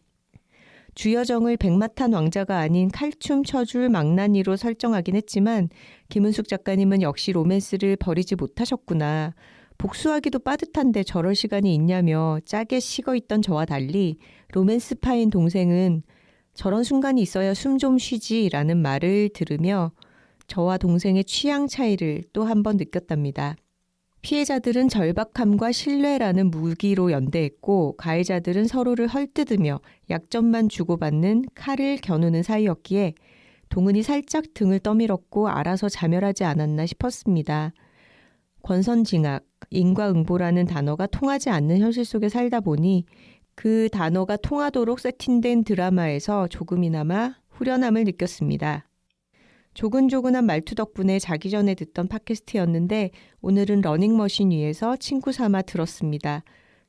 주여정을 백마탄 왕자가 아닌 칼춤 쳐줄 망나니로 설정하긴 했지만 김은숙 작가님은 역시 로맨스를 버리지 못하셨구나. 복수하기도 빠듯한데 저럴 시간이 있냐며 짜게 식어있던 저와 달리 로맨스파인 동생은 저런 순간이 있어야 숨 좀 쉬지라는 말을 들으며 저와 동생의 취향 차이를 또 한 번 느꼈답니다. 피해자들은 절박함과 신뢰라는 무기로 연대했고 가해자들은 서로를 헐뜯으며 약점만 주고받는 칼을 겨누는 사이였기에 동은이 살짝 등을 떠밀었고 알아서 자멸하지 않았나 싶었습니다. 권선징악, 인과응보라는 단어가 통하지 않는 현실 속에 살다 보니 그 단어가 통하도록 세팅된 드라마에서 조금이나마 후련함을 느꼈습니다. 조근조근한 말투 덕분에 자기 전에 듣던 팟캐스트였는데 오늘은 러닝머신 위에서 친구 삼아 들었습니다.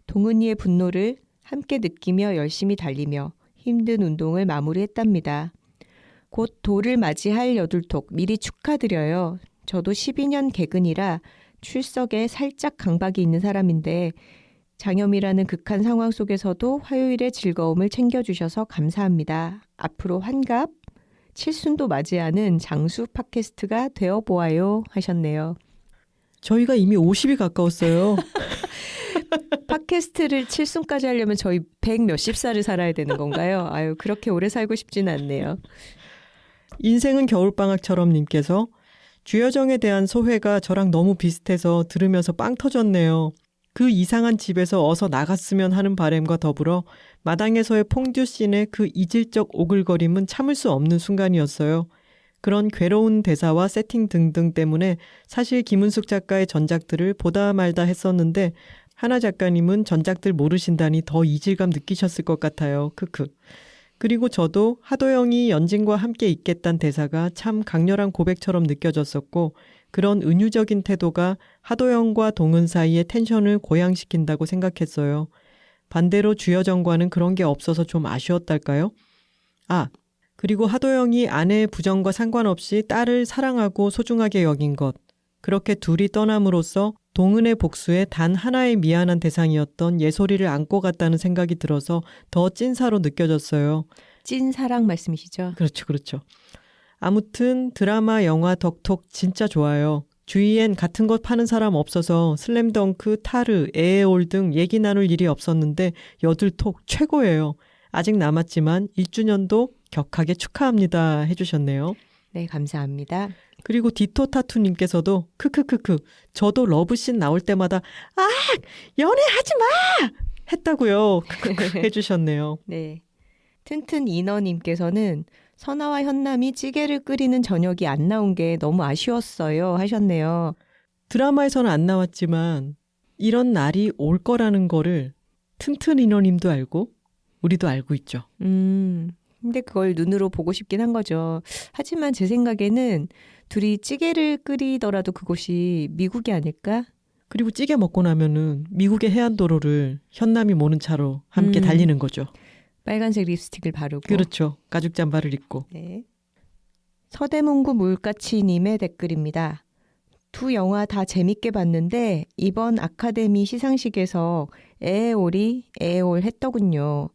동은이의 분노를 함께 느끼며 열심히 달리며 힘든 운동을 마무리했답니다. 곧 도를 맞이할 여둘톡 미리 축하드려요. 저도 12년 개근이라 출석에 살짝 강박이 있는 사람인데 장염이라는 극한 상황 속에서도 화요일의 즐거움을 챙겨주셔서 감사합니다. 앞으로 환갑, 칠순도 맞이하는 장수 팟캐스트가 되어보아요 하셨네요. 저희가 이미 50이 가까웠어요. 팟캐스트를 칠순까지 하려면 저희 100 몇십 살을 살아야 되는 건가요? 아유, 그렇게 오래 살고 싶지는 않네요. 인생은 겨울방학처럼 님께서 주여정에 대한 소회가 저랑 너무 비슷해서 들으면서 빵 터졌네요. 그 이상한 집에서 어서 나갔으면 하는 바람과 더불어 마당에서의 퐁듀씬의 그 이질적 오글거림은 참을 수 없는 순간이었어요. 그런 괴로운 대사와 세팅 등등 때문에 사실 김은숙 작가의 전작들을 보다 말다 했었는데 하나 작가님은 전작들 모르신다니 더 이질감 느끼셨을 것 같아요. 크크. 그리고 저도 하도영이 연진과 함께 있겠다는 대사가 참 강렬한 고백처럼 느껴졌었고 그런 은유적인 태도가 하도영과 동은 사이의 텐션을 고양시킨다고 생각했어요. 반대로 주여정과는 그런 게 없어서 좀 아쉬웠달까요? 아, 그리고 하도영이 아내의 부정과 상관없이 딸을 사랑하고 소중하게 여긴 것. 그렇게 둘이 떠남으로써 동은의 복수에 단 하나의 미안한 대상이었던 예솔이를 안고 갔다는 생각이 들어서 더 찐사로 느껴졌어요. 찐사랑 말씀이시죠? 그렇죠, 그렇죠. 아무튼 드라마, 영화, 덕톡 진짜 좋아요. 주위엔 같은 것 파는 사람 없어서 슬램덩크, 타르, 에에올 등 얘기 나눌 일이 없었는데 여들톡 최고예요. 아직 남았지만 1주년도 격하게 축하합니다 해주셨네요. 네, 감사합니다. 그리고 디토 타투님께서도 크크크크 저도 러브씬 나올 때마다 아 연애하지 마 했다고요. 크크크 해주셨네요. 네. 튼튼 인어님께서는 선아와 현남이 찌개를 끓이는 저녁이 안 나온 게 너무 아쉬웠어요 하셨네요. 드라마에서는 안 나왔지만 이런 날이 올 거라는 거를 튼튼 인어님도 알고 우리도 알고 있죠. 근데 그걸 눈으로 보고 싶긴 한 거죠. 하지만 제 생각에는 둘이 찌개를 끓이더라도 그곳이 미국이 아닐까? 그리고 찌개 먹고 나면은 미국의 해안도로를 현남이 모는 차로 함께 달리는 거죠. 빨간색 립스틱을 바르고. 그렇죠. 가죽 잠바를 입고. 네. 서대문구 물가치님의 댓글입니다. 두 영화 다 재밌게 봤는데 이번 아카데미 시상식에서 에에올이 에에올 했더군요.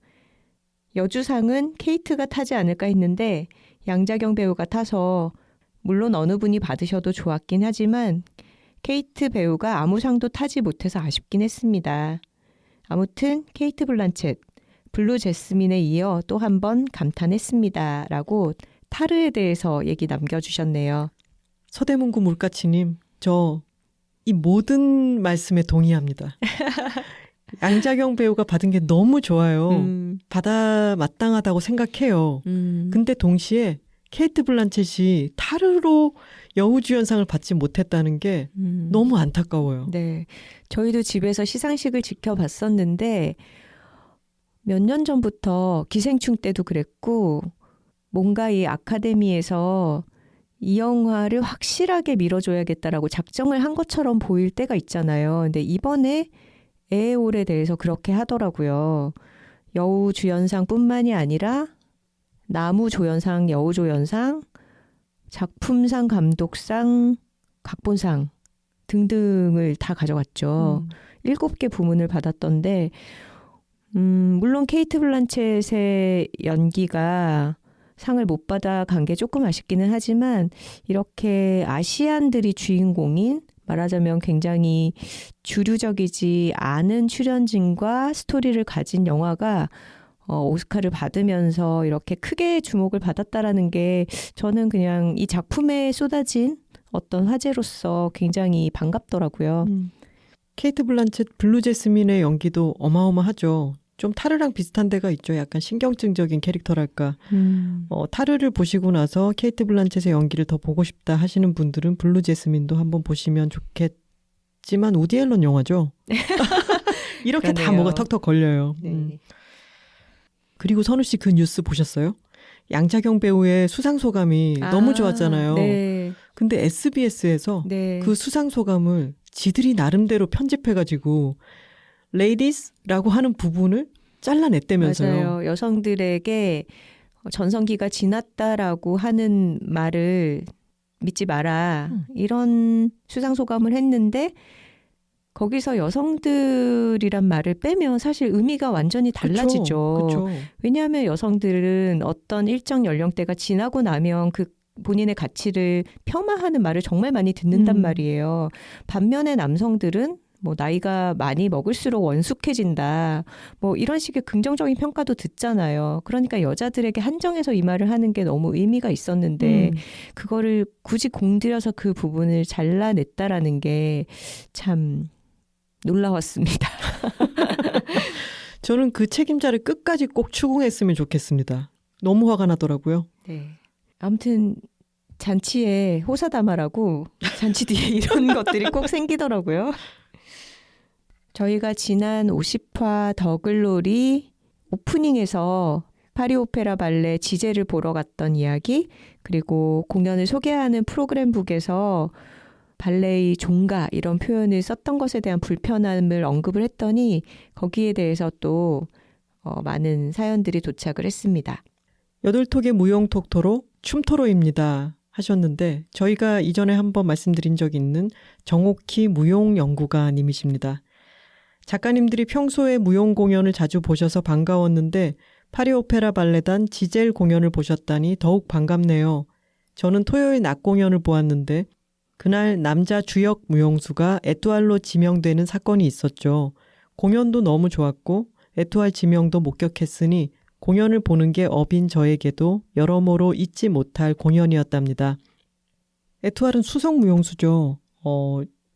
여주상은 케이트가 타지 않을까 했는데 양자경 배우가 타서 물론 어느 분이 받으셔도 좋았긴 하지만 케이트 배우가 아무 상도 타지 못해서 아쉽긴 했습니다. 아무튼 케이트 블란쳇, 블루 제스민에 이어 또 한 번 감탄했습니다. 라고 타르에 대해서 얘기 남겨주셨네요. 서대문구 물가치님, 저 이 모든 말씀에 동의합니다. 양자경 배우가 받은 게 너무 좋아요. 받아 마땅하다고 생각해요. 근데 동시에 케이트 블란쳇이 타르로 여우주연상을 받지 못했다는 게 너무 안타까워요. 네, 저희도 집에서 시상식을 지켜봤었는데 몇 년 전부터 기생충 때도 그랬고 뭔가 이 아카데미에서 이 영화를 확실하게 밀어줘야겠다라고 작정을 한 것처럼 보일 때가 있잖아요. 근데 이번에 에에올에 대해서 그렇게 하더라고요. 여우주연상뿐만이 아니라 나무조연상, 여우조연상, 작품상, 감독상, 각본상 등등을 다 가져갔죠. 7개 부문을 받았던데 물론 케이트 블란쳇의 연기가 상을 못 받아간 게 조금 아쉽기는 하지만 이렇게 아시안들이 주인공인 말하자면 굉장히 주류적이지 않은 출연진과 스토리를 가진 영화가 오스카를 받으면서 이렇게 크게 주목을 받았다라는 게 저는 그냥 이 작품에 쏟아진 어떤 화제로서 굉장히 반갑더라고요. 케이트 블란쳇 블루 제스민의 연기도 어마어마하죠. 좀 타르랑 비슷한 데가 있죠. 약간 신경증적인 캐릭터랄까. 타르를 보시고 나서 케이트 블란쳇의 연기를 더 보고 싶다 하시는 분들은 블루 제스민도 한번 보시면 좋겠지만 우디 앨런 영화죠. 이렇게 그러네요. 다 뭐가 턱턱 걸려요. 네. 그리고 선우 씨 그 뉴스 보셨어요? 양자경 배우의 수상소감이 너무 좋았잖아요. 네. 근데 SBS에서 네. 그 수상소감을 지들이 나름대로 편집해가지고 레이디스라고 하는 부분을 잘라냈다면서요. 맞아요. 여성들에게 전성기가 지났다라고 하는 말을 믿지 마라. 이런 수상소감을 했는데 거기서 여성들이란 말을 빼면 사실 의미가 완전히 달라지죠. 그쵸. 왜냐하면 여성들은 어떤 일정 연령대가 지나고 나면 그 본인의 가치를 폄하하는 말을 정말 많이 듣는단 말이에요. 반면에 남성들은 뭐 나이가 많이 먹을수록 원숙해진다. 뭐 이런 식의 긍정적인 평가도 듣잖아요. 그러니까 여자들에게 한정해서 이 말을 하는 게 너무 의미가 있었는데 그거를 굳이 공들여서 그 부분을 잘라냈다라는 게 참 놀라웠습니다. 저는 그 책임자를 끝까지 꼭 추궁했으면 좋겠습니다. 너무 화가 나더라고요. 네. 아무튼 잔치에 호사다마라고 잔치 뒤에 이런 것들이 꼭 생기더라고요. 저희가 지난 50화 더글로리 오프닝에서 파리 오페라 발레 지제를 보러 갔던 이야기, 그리고 공연을 소개하는 프로그램북에서 발레의 종가 이런 표현을 썼던 것에 대한 불편함을 언급을 했더니 거기에 대해서 또 많은 사연들이 도착을 했습니다. 여덟톡의 무용톡토로 춤토로입니다 하셨는데 저희가 이전에 한번 말씀드린 적이 있는 정옥희 무용연구가님이십니다. 작가님들이 평소에 무용 공연을 자주 보셔서 반가웠는데 파리 오페라 발레단 지젤 공연을 보셨다니 더욱 반갑네요. 저는 토요일 낮 공연을 보았는데 그날 남자 주역 무용수가 에투알로 지명되는 사건이 있었죠. 공연도 너무 좋았고 에투알 지명도 목격했으니 공연을 보는 게 업인 저에게도 여러모로 잊지 못할 공연이었답니다. 에투알은 수성 무용수죠.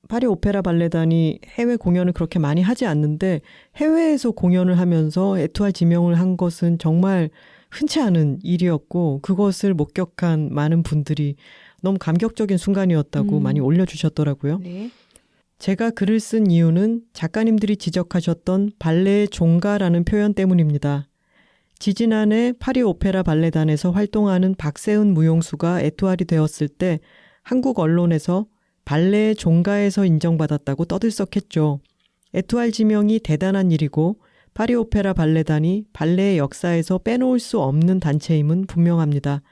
파리 오페라 발레단이 해외 공연을 그렇게 많이 하지 않는데 해외에서 공연을 하면서 에투알 지명을 한 것은 정말 흔치 않은 일이었고 그것을 목격한 많은 분들이 너무 감격적인 순간이었다고 많이 올려주셨더라고요. 네. 제가 글을 쓴 이유는 작가님들이 지적하셨던 발레의 종가라는 표현 때문입니다. 지지난해 파리 오페라 발레단에서 활동하는 박세은 무용수가 에투알이 되었을 때 한국 언론에서 발레의 종가에서 인정받았다고 떠들썩했죠. 에투알 지명이 대단한 일이고 파리 오페라 발레단이 발레의 역사에서 빼놓을 수 없는 단체임은 분명합니다.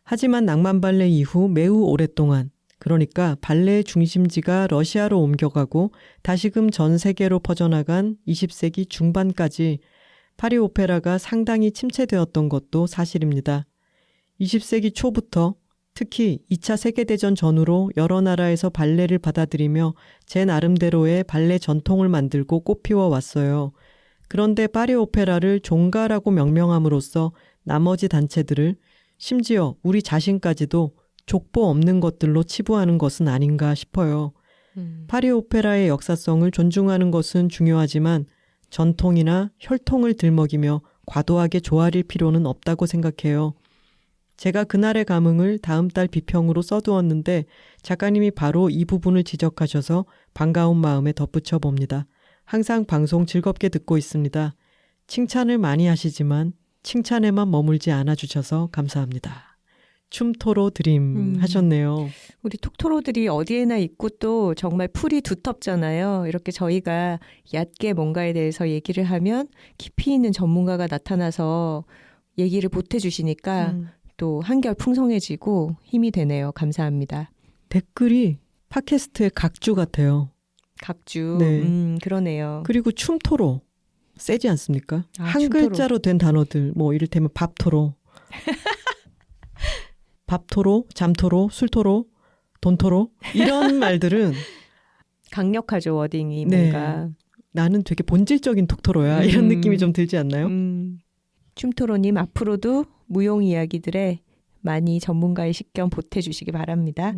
하지만 낭만 발레 이후 매우 오랫동안, 그러니까 발레의 중심지가 러시아로 옮겨가고 다시금 전 세계로 퍼져나간 20세기 중반까지 파리 오페라가 상당히 침체되었던 것도 사실입니다. 20세기 초부터 특히 2차 세계대전 전후로 여러 나라에서 발레를 받아들이며 제 나름대로의 발레 전통을 만들고 꽃피워 왔어요. 그런데 파리 오페라를 종가라고 명명함으로써 나머지 단체들을 심지어 우리 자신까지도 족보 없는 것들로 치부하는 것은 아닌가 싶어요. 파리 오페라의 역사성을 존중하는 것은 중요하지만 전통이나 혈통을 들먹이며 과도하게 조아릴 필요는 없다고 생각해요. 제가 그날의 감흥을 다음 달 비평으로 써두었는데 작가님이 바로 이 부분을 지적하셔서 반가운 마음에 덧붙여 봅니다. 항상 방송 즐겁게 듣고 있습니다. 칭찬을 많이 하시지만 칭찬에만 머물지 않아주셔서 감사합니다. 춤토로 드림 하셨네요. 우리 톡토로들이 어디에나 있고 또 정말 풀이 두텁잖아요. 이렇게 저희가 얕게 뭔가에 대해서 얘기를 하면 깊이 있는 전문가가 나타나서 얘기를 보태주시니까 또 한결 풍성해지고 힘이 되네요. 감사합니다. 댓글이 팟캐스트의 각주 같아요. 각주. 네. 그러네요. 그리고 춤토로 세지 않습니까? 한 춤토로. 글자로 된 단어들 뭐 이를테면 밥토로 밥토로, 잠토로, 술토로, 돈토로 이런 말들은 강력하죠. 워딩이 네. 뭔가. 나는 되게 본질적인 톡토로야 이런 느낌이 좀 들지 않나요? 춤토로님 앞으로도 무용 이야기들에 많이 전문가의 식견 보태주시기 바랍니다.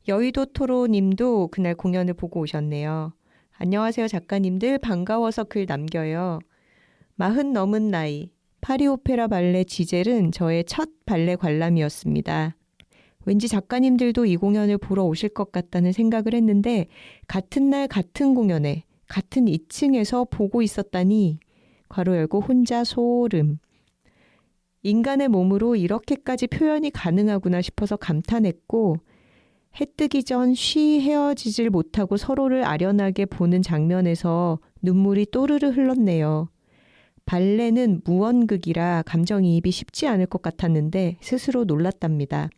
여의도 토로님도 그날 공연을 보고 오셨네요. 안녕하세요 작가님들, 반가워서 글 남겨요. 40 넘은 나이, 파리 오페라 발레 지젤은 저의 첫 발레 관람이었습니다. 왠지 작가님들도 이 공연을 보러 오실 것 같다는 생각을 했는데 같은 날 같은 공연에 같은 2층에서 보고 있었다니 괄호 열고 혼자 소름. 인간의 몸으로 이렇게까지 표현이 가능하구나 싶어서 감탄했고 해 뜨기 전 쉬 헤어지질 못하고 서로를 아련하게 보는 장면에서 눈물이 또르르 흘렀네요. 발레는 무언극이라 감정이입이 쉽지 않을 것 같았는데 스스로 놀랐답니다.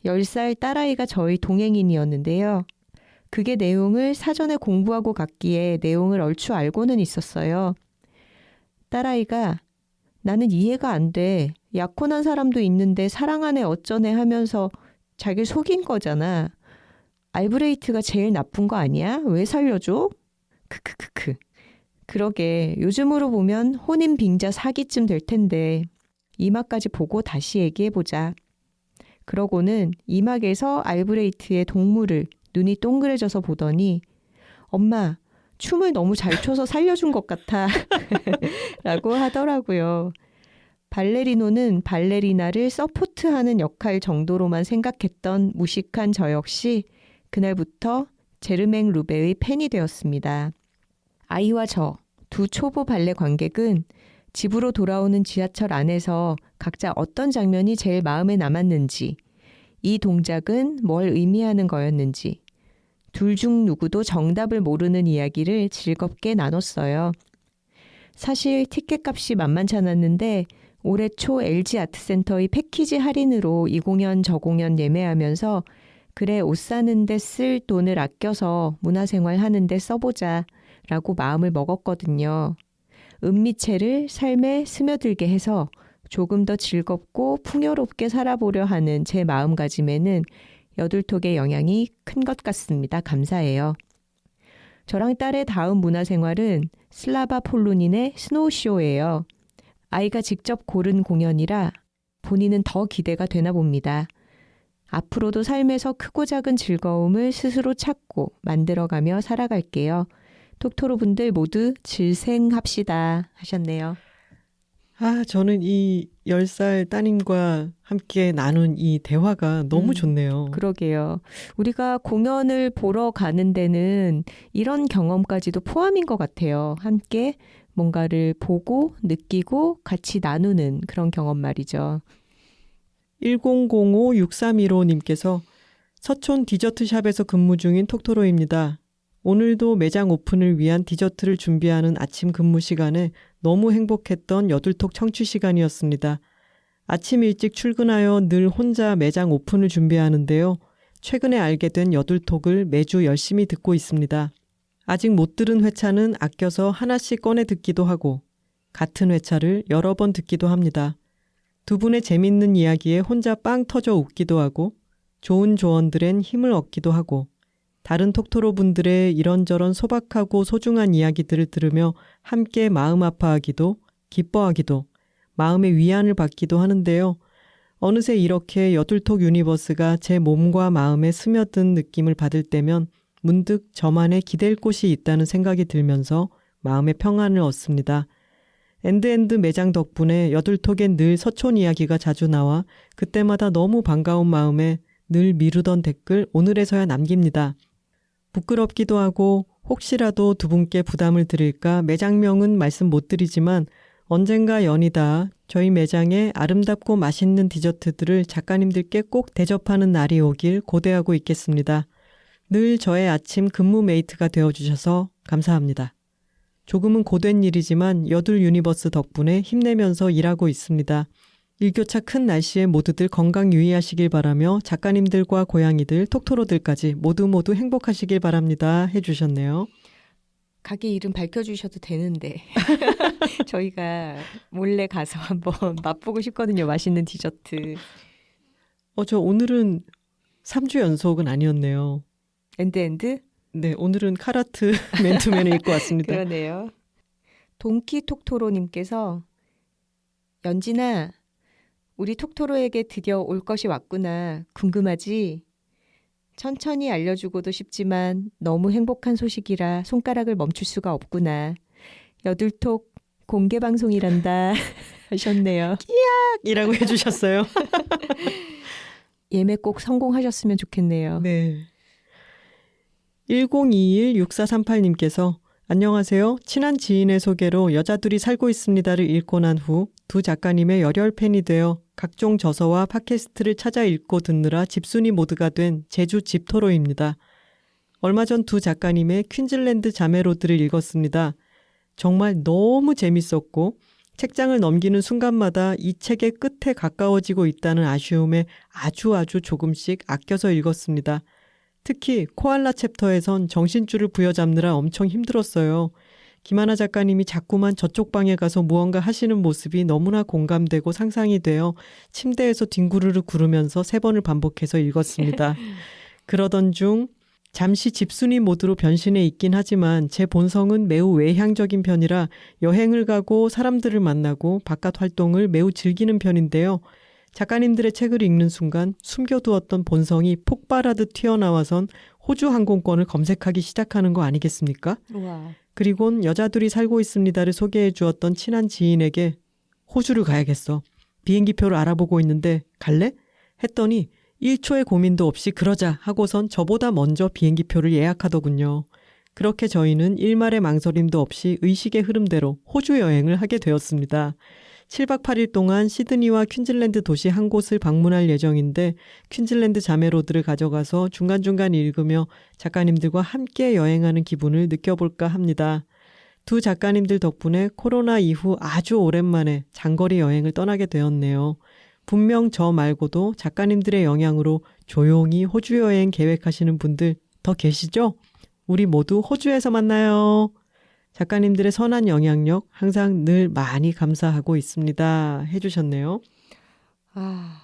10살 딸아이가 저희 동행인이었는데요. 그게 내용을 사전에 공부하고 갔기에 내용을 얼추 알고는 있었어요. 딸아이가 나는 이해가 안 돼. 약혼한 사람도 있는데 사랑하네 어쩌네 하면서 자기를 속인 거잖아. 알브레이트가 제일 나쁜 거 아니야? 왜 살려줘? 크크크크. 그러게 요즘으로 보면 혼인 빙자 사기쯤 될 텐데 이막까지 보고 다시 얘기해보자. 그러고는 이막에서 알브레이트의 동물을 눈이 동그래져서 보더니 엄마 춤을 너무 잘 춰서 살려준 것 같아 라고 하더라고요. 발레리노는 발레리나를 서포트하는 역할 정도로만 생각했던 무식한 저 역시 그날부터 제르맹 루베의 팬이 되었습니다. 아이와 저 두 초보 발레 관객은 집으로 돌아오는 지하철 안에서 각자 어떤 장면이 제일 마음에 남았는지, 이 동작은 뭘 의미하는 거였는지, 둘 중 누구도 정답을 모르는 이야기를 즐겁게 나눴어요. 사실 티켓값이 만만치 않았는데 올해 초 LG 아트센터의 패키지 할인으로 이 공연 저 공연 예매하면서 그래 옷 사는데 쓸 돈을 아껴서 문화생활 하는데 써보자 라고 마음을 먹었거든요. 은미채를 삶에 스며들게 해서 조금 더 즐겁고 풍요롭게 살아보려 하는 제 마음가짐에는 여둘톡의 영향이 큰 것 같습니다. 감사해요. 저랑 딸의 다음 문화생활은 슬라바 폴루닌의 스노우쇼예요. 아이가 직접 고른 공연이라 본인은 더 기대가 되나 봅니다. 앞으로도 삶에서 크고 작은 즐거움을 스스로 찾고 만들어가며 살아갈게요. 톡토로 분들 모두 질생합시다 하셨네요. 저는 이 10살 따님과 함께 나눈 이 대화가 너무 좋네요. 그러게요. 우리가 공연을 보러 가는 데는 이런 경험까지도 포함인 것 같아요. 함께 뭔가를 보고 느끼고 같이 나누는 그런 경험 말이죠. 1005-6315님께서 서촌 디저트샵에서 근무 중인 톡토로입니다. 오늘도 매장 오픈을 위한 디저트를 준비하는 아침 근무 시간에 너무 행복했던 여둘톡 청취 시간이었습니다. 아침 일찍 출근하여 늘 혼자 매장 오픈을 준비하는데요. 최근에 알게 된 여둘톡을 매주 열심히 듣고 있습니다. 아직 못 들은 회차는 아껴서 하나씩 꺼내 듣기도 하고 같은 회차를 여러 번 듣기도 합니다. 두 분의 재밌는 이야기에 혼자 빵 터져 웃기도 하고 좋은 조언들엔 힘을 얻기도 하고 다른 톡토로 분들의 이런저런 소박하고 소중한 이야기들을 들으며 함께 마음 아파하기도 기뻐하기도 마음의 위안을 받기도 하는데요. 어느새 이렇게 여둘톡 유니버스가 제 몸과 마음에 스며든 느낌을 받을 때면 문득 저만의 기댈 곳이 있다는 생각이 들면서 마음의 평안을 얻습니다. 엔드엔드 매장 덕분에 여둘톡엔 늘 서촌 이야기가 자주 나와 그때마다 너무 반가운 마음에 늘 미루던 댓글 오늘에서야 남깁니다. 부끄럽기도 하고 혹시라도 두 분께 부담을 드릴까 매장명은 말씀 못 드리지만 언젠가 연이다 저희 매장에 아름답고 맛있는 디저트들을 작가님들께 꼭 대접하는 날이 오길 고대하고 있겠습니다. 늘 저의 아침 근무 메이트가 되어주셔서 감사합니다. 조금은 고된 일이지만 여둘 유니버스 덕분에 힘내면서 일하고 있습니다. 일교차 큰 날씨에 모두들 건강 유의하시길 바라며 작가님들과 고양이들, 톡토로들까지 모두 행복하시길 바랍니다. 해주셨네요. 가게 이름 밝혀주셔도 되는데 저희가 몰래 가서 한번 맛보고 싶거든요. 맛있는 디저트. 저 오늘은 3주 연속은 아니었네요. 엔드엔드? 네, 오늘은 카라트 맨투맨을 읽고 왔습니다. 그러네요. 동키톡토로님께서 연진아, 우리 톡토로에게 드디어 올 것이 왔구나. 궁금하지? 천천히 알려주고도 싶지만 너무 행복한 소식이라 손가락을 멈출 수가 없구나. 여둘톡 공개방송이란다 하셨네요. 이라고 해주셨어요. 예매 꼭 성공하셨으면 좋겠네요. 네. 1021-6438님께서 안녕하세요. 친한 지인의 소개로 여자들이 살고 있습니다를 읽고 난 후 두 작가님의 열혈 팬이 되어 각종 저서와 팟캐스트를 찾아 읽고 듣느라 집순이 모드가 된 제주 집토로입니다. 얼마 전 두 작가님의 퀸즐랜드 자매로드를 읽었습니다. 정말 너무 재밌었고 책장을 넘기는 순간마다 이 책의 끝에 가까워지고 있다는 아쉬움에 아주 조금씩 아껴서 읽었습니다. 특히 코알라 챕터에선 정신줄을 부여잡느라 엄청 힘들었어요. 김하나 작가님이 자꾸만 저쪽 방에 가서 무언가 하시는 모습이 너무나 공감되고 상상이 되어 침대에서 뒹구르르 구르면서 3번을 반복해서 읽었습니다. 그러던 중 잠시 집순이 모드로 변신해 있긴 하지만 제 본성은 매우 외향적인 편이라 여행을 가고 사람들을 만나고 바깥 활동을 매우 즐기는 편인데요. 작가님들의 책을 읽는 순간 숨겨두었던 본성이 폭발하듯 튀어나와선 호주 항공권을 검색하기 시작하는 거 아니겠습니까? 우와. 그리곤 여자들이 살고 있습니다를 소개해 주었던 친한 지인에게 호주를 가야겠어. 비행기표를 알아보고 있는데 갈래? 했더니 1초의 고민도 없이 그러자 하고선 저보다 먼저 비행기표를 예약하더군요. 그렇게 저희는 일말의 망설임도 없이 의식의 흐름대로 호주 여행을 하게 되었습니다. 7박 8일 동안 시드니와 퀸즐랜드 도시 한 곳을 방문할 예정인데 퀸즐랜드 자메로드를 가져가서 중간중간 읽으며 작가님들과 함께 여행하는 기분을 느껴볼까 합니다. 두 작가님들 덕분에 코로나 이후 아주 오랜만에 장거리 여행을 떠나게 되었네요. 분명 저 말고도 작가님들의 영향으로 조용히 호주 여행 계획하시는 분들 더 계시죠? 우리 모두 호주에서 만나요. 작가님들의 선한 영향력 항상 늘 많이 감사하고 있습니다. 해주셨네요. 아,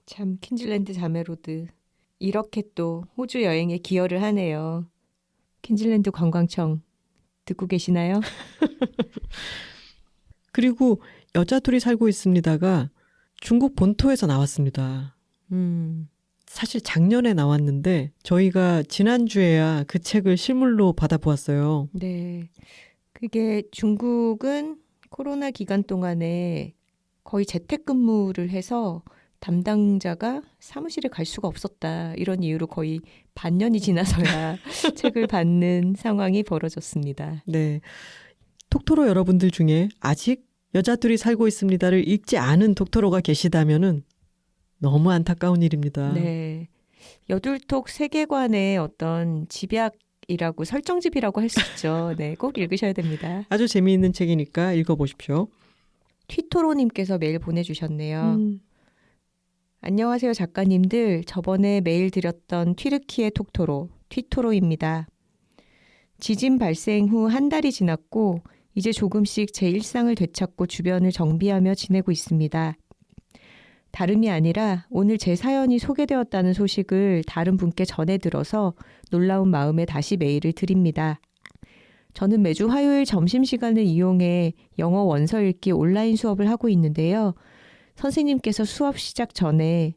참 퀸즐랜드 자메로드. 이렇게 또 호주 여행에 기여를 하네요. 퀸즐랜드 관광청 듣고 계시나요? 그리고 여자 둘이 살고 있습니다가 중국 본토에서 나왔습니다. 사실 작년에 나왔는데 저희가 지난주에야 그 책을 실물로 받아보았어요. 네. 그게 중국은 코로나 기간 동안에 거의 재택근무를 해서 담당자가 사무실에 갈 수가 없었다. 이런 이유로 거의 반년이 지나서야 책을 받는 상황이 벌어졌습니다. 네. 톡토로 여러분들 중에 아직 여자들이 살고 있습니다를 읽지 않은 톡토로가 계시다면은 너무 안타까운 일입니다. 네. 여둘톡 세계관의 어떤 집약이라고 설정집이라고 할 수 있죠. 네, 꼭 읽으셔야 됩니다. 아주 재미있는 책이니까 읽어보십시오. 튀토로님께서 메일 보내주셨네요. 안녕하세요 작가님들. 저번에 메일 드렸던 튀르키예 톡토로, 튀토로입니다. 지진 발생 후 한 달이 지났고 이제 조금씩 제 일상을 되찾고 주변을 정비하며 지내고 있습니다. 다름이 아니라 오늘 제 사연이 소개되었다는 소식을 다른 분께 전해 들어서 놀라운 마음에 다시 메일을 드립니다. 저는 매주 화요일 점심시간을 이용해 영어 원서 읽기 온라인 수업을 하고 있는데요. 선생님께서 수업 시작 전에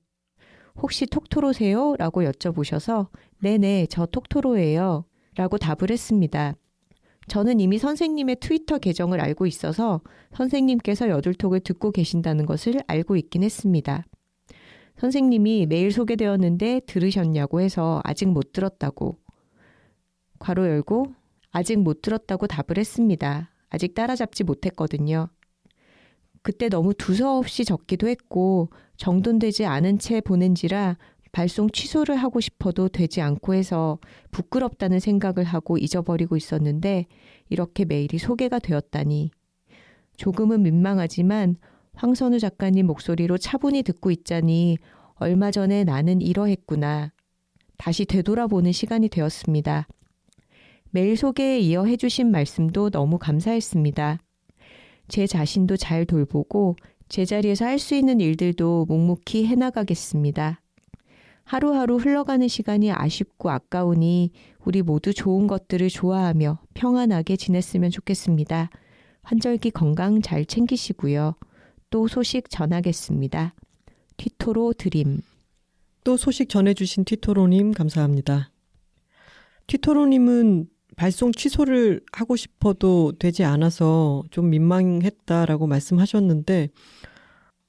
혹시 톡토로세요? 라고 여쭤보셔서 네네, 저 톡토로예요. 라고 답을 했습니다. 저는 이미 선생님의 트위터 계정을 알고 있어서 선생님께서 여둘톡을 듣고 계신다는 것을 알고 있긴 했습니다. 선생님이 메일 소개되었는데 들으셨냐고 해서 아직 못 들었다고. 괄호 열고 아직 못 들었다고 답을 했습니다. 아직 따라잡지 못했거든요. 그때 너무 두서없이 적기도 했고 정돈되지 않은 채 보낸지라 발송 취소를 하고 싶어도 되지 않고 해서 부끄럽다는 생각을 하고 잊어버리고 있었는데 이렇게 메일이 소개가 되었다니. 조금은 민망하지만 황선우 작가님 목소리로 차분히 듣고 있자니 얼마 전에 나는 이러했구나. 다시 되돌아보는 시간이 되었습니다. 메일 소개에 이어 해주신 말씀도 너무 감사했습니다. 제 자신도 잘 돌보고 제자리에서 할 수 있는 일들도 묵묵히 해나가겠습니다. 하루하루 흘러가는 시간이 아쉽고 아까우니 우리 모두 좋은 것들을 좋아하며 평안하게 지냈으면 좋겠습니다. 환절기 건강 잘 챙기시고요. 또 소식 전하겠습니다. 튀토로 드림. 또 소식 전해주신 튀토로님 감사합니다. 튀토로님은 발송 취소를 하고 싶어도 되지 않아서 좀 민망했다라고 말씀하셨는데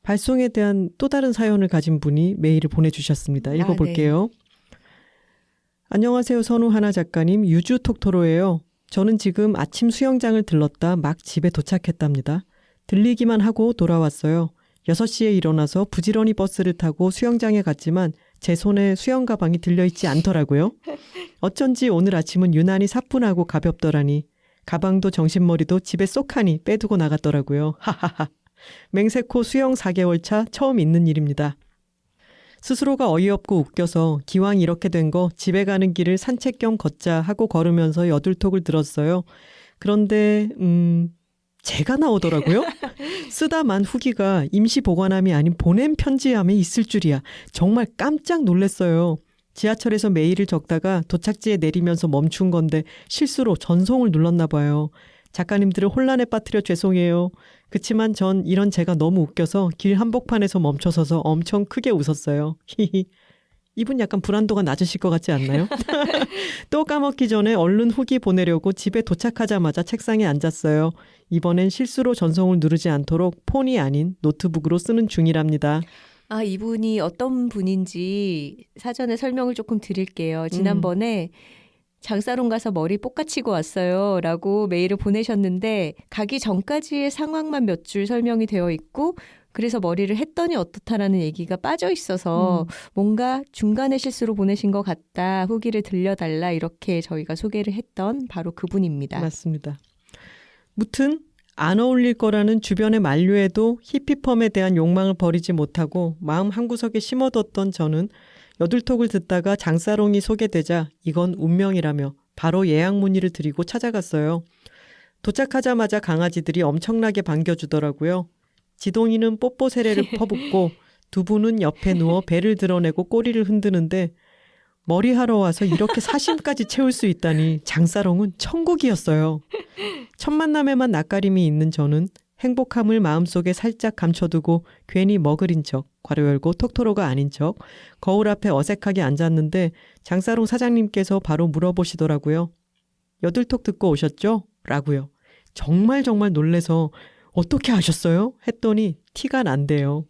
발송에 대한 또 다른 사연을 가진 분이 메일을 보내주셨습니다. 읽어볼게요. 네. 안녕하세요. 선우하나 작가님. 유주 톡토로예요. 저는 지금 아침 수영장을 들렀다 막 집에 도착했답니다. 들리기만 하고 돌아왔어요. 6시에 일어나서 부지런히 버스를 타고 수영장에 갔지만 제 손에 수영 가방이 들려있지 않더라고요. 어쩐지 오늘 아침은 유난히 사뿐하고 가볍더라니. 가방도 정신머리도 집에 쏙하니 빼두고 나갔더라고요. 하하하. 맹세코 수영 4개월 차 처음 있는 일입니다. 스스로가 어이없고 웃겨서 기왕 이렇게 된 거 집에 가는 길을 산책 겸 걷자 하고 걸으면서 여둘톡을 들었어요. 그런데 제가 나오더라고요. 쓰다 만 후기가 임시 보관함이 아닌 보냄 편지함에 있을 줄이야. 정말 깜짝 놀랐어요. 지하철에서 메일을 적다가 도착지에 내리면서 멈춘 건데 실수로 전송을 눌렀나 봐요. 작가님들을 혼란에 빠뜨려 죄송해요. 그치만 전 이런 제가 너무 웃겨서 길 한복판에서 멈춰서서 엄청 크게 웃었어요. 이분 약간 불안도가 낮으실 것 같지 않나요? 또 까먹기 전에 얼른 후기 보내려고 집에 도착하자마자 책상에 앉았어요. 이번엔 실수로 전송을 누르지 않도록 폰이 아닌 노트북으로 쓰는 중이랍니다. 아, 이분이 어떤 분인지 사전에 설명을 조금 드릴게요. 지난번에 장사롱 가서 머리 볶아치고 왔어요 라고 메일을 보내셨는데 가기 전까지의 상황만 몇 줄 설명이 되어 있고 그래서 머리를 했더니 어떻다라는 얘기가 빠져 있어서 뭔가 중간에 실수로 보내신 것 같다. 후기를 들려달라 이렇게 저희가 소개를 했던 바로 그분입니다. 맞습니다. 무튼 안 어울릴 거라는 주변의 만류에도 히피펌에 대한 욕망을 버리지 못하고 마음 한구석에 심어뒀던 저는 여둘톡을 듣다가 장사롱이 소개되자 이건 운명이라며 바로 예약 문의를 드리고 찾아갔어요. 도착하자마자 강아지들이 엄청나게 반겨주더라고요. 지동이는 뽀뽀 세례를 퍼붓고 두부는 옆에 누워 배를 드러내고 꼬리를 흔드는데 머리하러 와서 이렇게 사심까지 채울 수 있다니 장사롱은 천국이었어요. 첫 만남에만 낯가림이 있는 저는 행복함을 마음속에 살짝 감춰두고 괜히 머그린 척, 괄호 열고 톡토로가 아닌 척, 거울 앞에 어색하게 앉았는데 장사롱 사장님께서 바로 물어보시더라고요. 여둘톡 듣고 오셨죠? 라고요. 정말 놀래서 어떻게 아셨어요? 했더니 티가 난대요.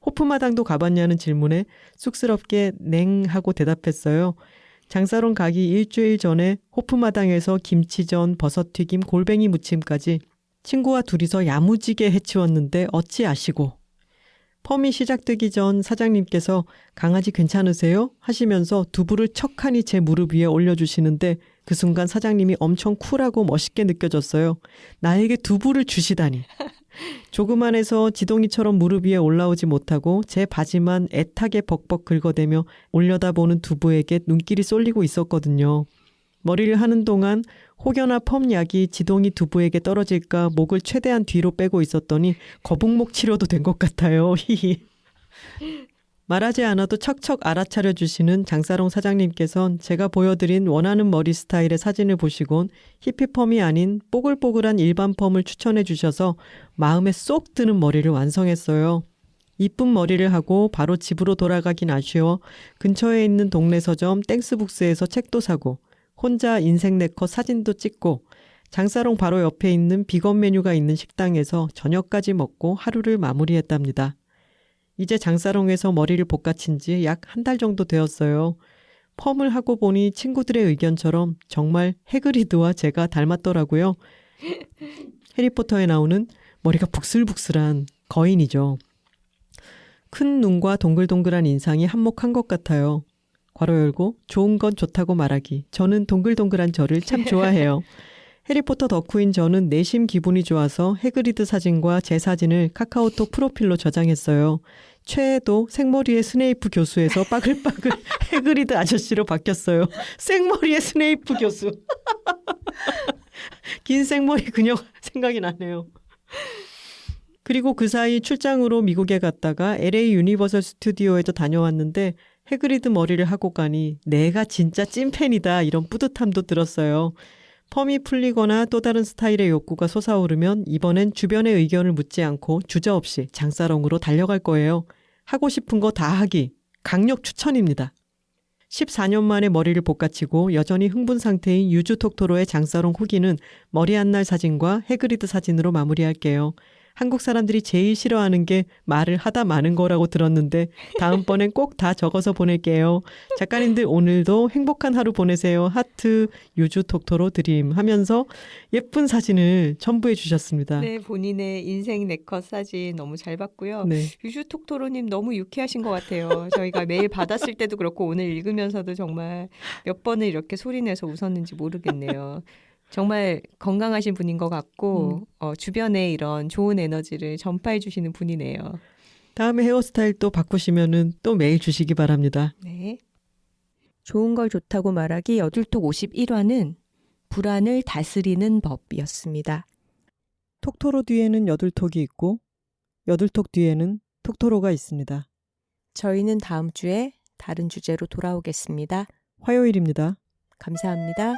호프마당도 가봤냐는 질문에 쑥스럽게 냉 하고 대답했어요. 장사롱 가기 일주일 전에 호프마당에서 김치전, 버섯튀김, 골뱅이 무침까지 친구와 둘이서 야무지게 해치웠는데 어찌 아시고. 펌이 시작되기 전 사장님께서 강아지 괜찮으세요? 하시면서 두부를 척하니 제 무릎 위에 올려주시는데 그 순간 사장님이 엄청 쿨하고 멋있게 느껴졌어요. 나에게 두부를 주시다니. 조그만해서 지동이처럼 무릎 위에 올라오지 못하고 제 바지만 애타게 벅벅 긁어대며 올려다보는 두부에게 눈길이 쏠리고 있었거든요. 머리를 하는 동안 혹여나 펌 약이 지동이 두부에게 떨어질까 목을 최대한 뒤로 빼고 있었더니 거북목 치료도 된 것 같아요. 말하지 않아도 척척 알아차려 주시는 장사롱 사장님께선 제가 보여드린 원하는 머리 스타일의 사진을 보시곤 히피펌이 아닌 뽀글뽀글한 일반 펌을 추천해 주셔서 마음에 쏙 드는 머리를 완성했어요. 이쁜 머리를 하고 바로 집으로 돌아가긴 아쉬워 근처에 있는 동네 서점 땡스북스에서 책도 사고 혼자 인생 네컷 사진도 찍고 장사롱 바로 옆에 있는 비건 메뉴가 있는 식당에서 저녁까지 먹고 하루를 마무리했답니다. 이제 장사롱에서 머리를 볶아친 지 약 한 달 정도 되었어요. 펌을 하고 보니 친구들의 의견처럼 정말 해그리드와 제가 닮았더라고요. 해리포터에 나오는 머리가 북슬북슬한 거인이죠. 큰 눈과 동글동글한 인상이 한몫한 것 같아요. 괄호 열고 좋은 건 좋다고 말하기. 저는 동글동글한 저를 참 좋아해요. 해리포터 덕후인 저는 내심 기분이 좋아서 해그리드 사진과 제 사진을 카카오톡 프로필로 저장했어요. 최애도 생머리의 스네이프 교수에서 빠글빠글 해그리드 아저씨로 바뀌었어요. 생머리의 스네이프 교수. 긴 생머리 그녀 생각이 나네요. 그리고 그 사이 출장으로 미국에 갔다가 LA 유니버설 스튜디오에도 다녀왔는데 해그리드 머리를 하고 가니 내가 진짜 찐팬이다 이런 뿌듯함도 들었어요. 펌이 풀리거나 또 다른 스타일의 욕구가 솟아오르면 이번엔 주변의 의견을 묻지 않고 주저없이 장사롱으로 달려갈 거예요. 하고 싶은 거 다 하기. 강력 추천입니다. 14년 만에 머리를 볶아치고 여전히 흥분 상태인 유주톡토로의 장사롱 후기는 머리 한 날 사진과 해그리드 사진으로 마무리할게요. 한국 사람들이 제일 싫어하는 게 말을 하다 마는 거라고 들었는데 다음번엔 꼭 다 적어서 보낼게요. 작가님들 오늘도 행복한 하루 보내세요. 하트 유주톡토로 드림 하면서 예쁜 사진을 첨부해 주셨습니다. 네, 본인의 인생 네컷 사진 너무 잘 봤고요. 네. 유주톡토로님 너무 유쾌하신 것 같아요. 저희가 매일 받았을 때도 그렇고 오늘 읽으면서도 정말 몇 번을 이렇게 소리내서 웃었는지 모르겠네요. 정말 건강하신 분인 것 같고 주변에 이런 좋은 에너지를 전파해 주시는 분이네요. 다음에 헤어스타일 또 바꾸시면은 또 메일 주시기 바랍니다. 네. 좋은 걸 좋다고 말하기 여둘톡 51화는 불안을 다스리는 법이었습니다. 톡토로 뒤에는 여둘톡이 있고 여둘톡 뒤에는 톡토로가 있습니다. 저희는 다음 주에 다른 주제로 돌아오겠습니다. 화요일입니다. 감사합니다.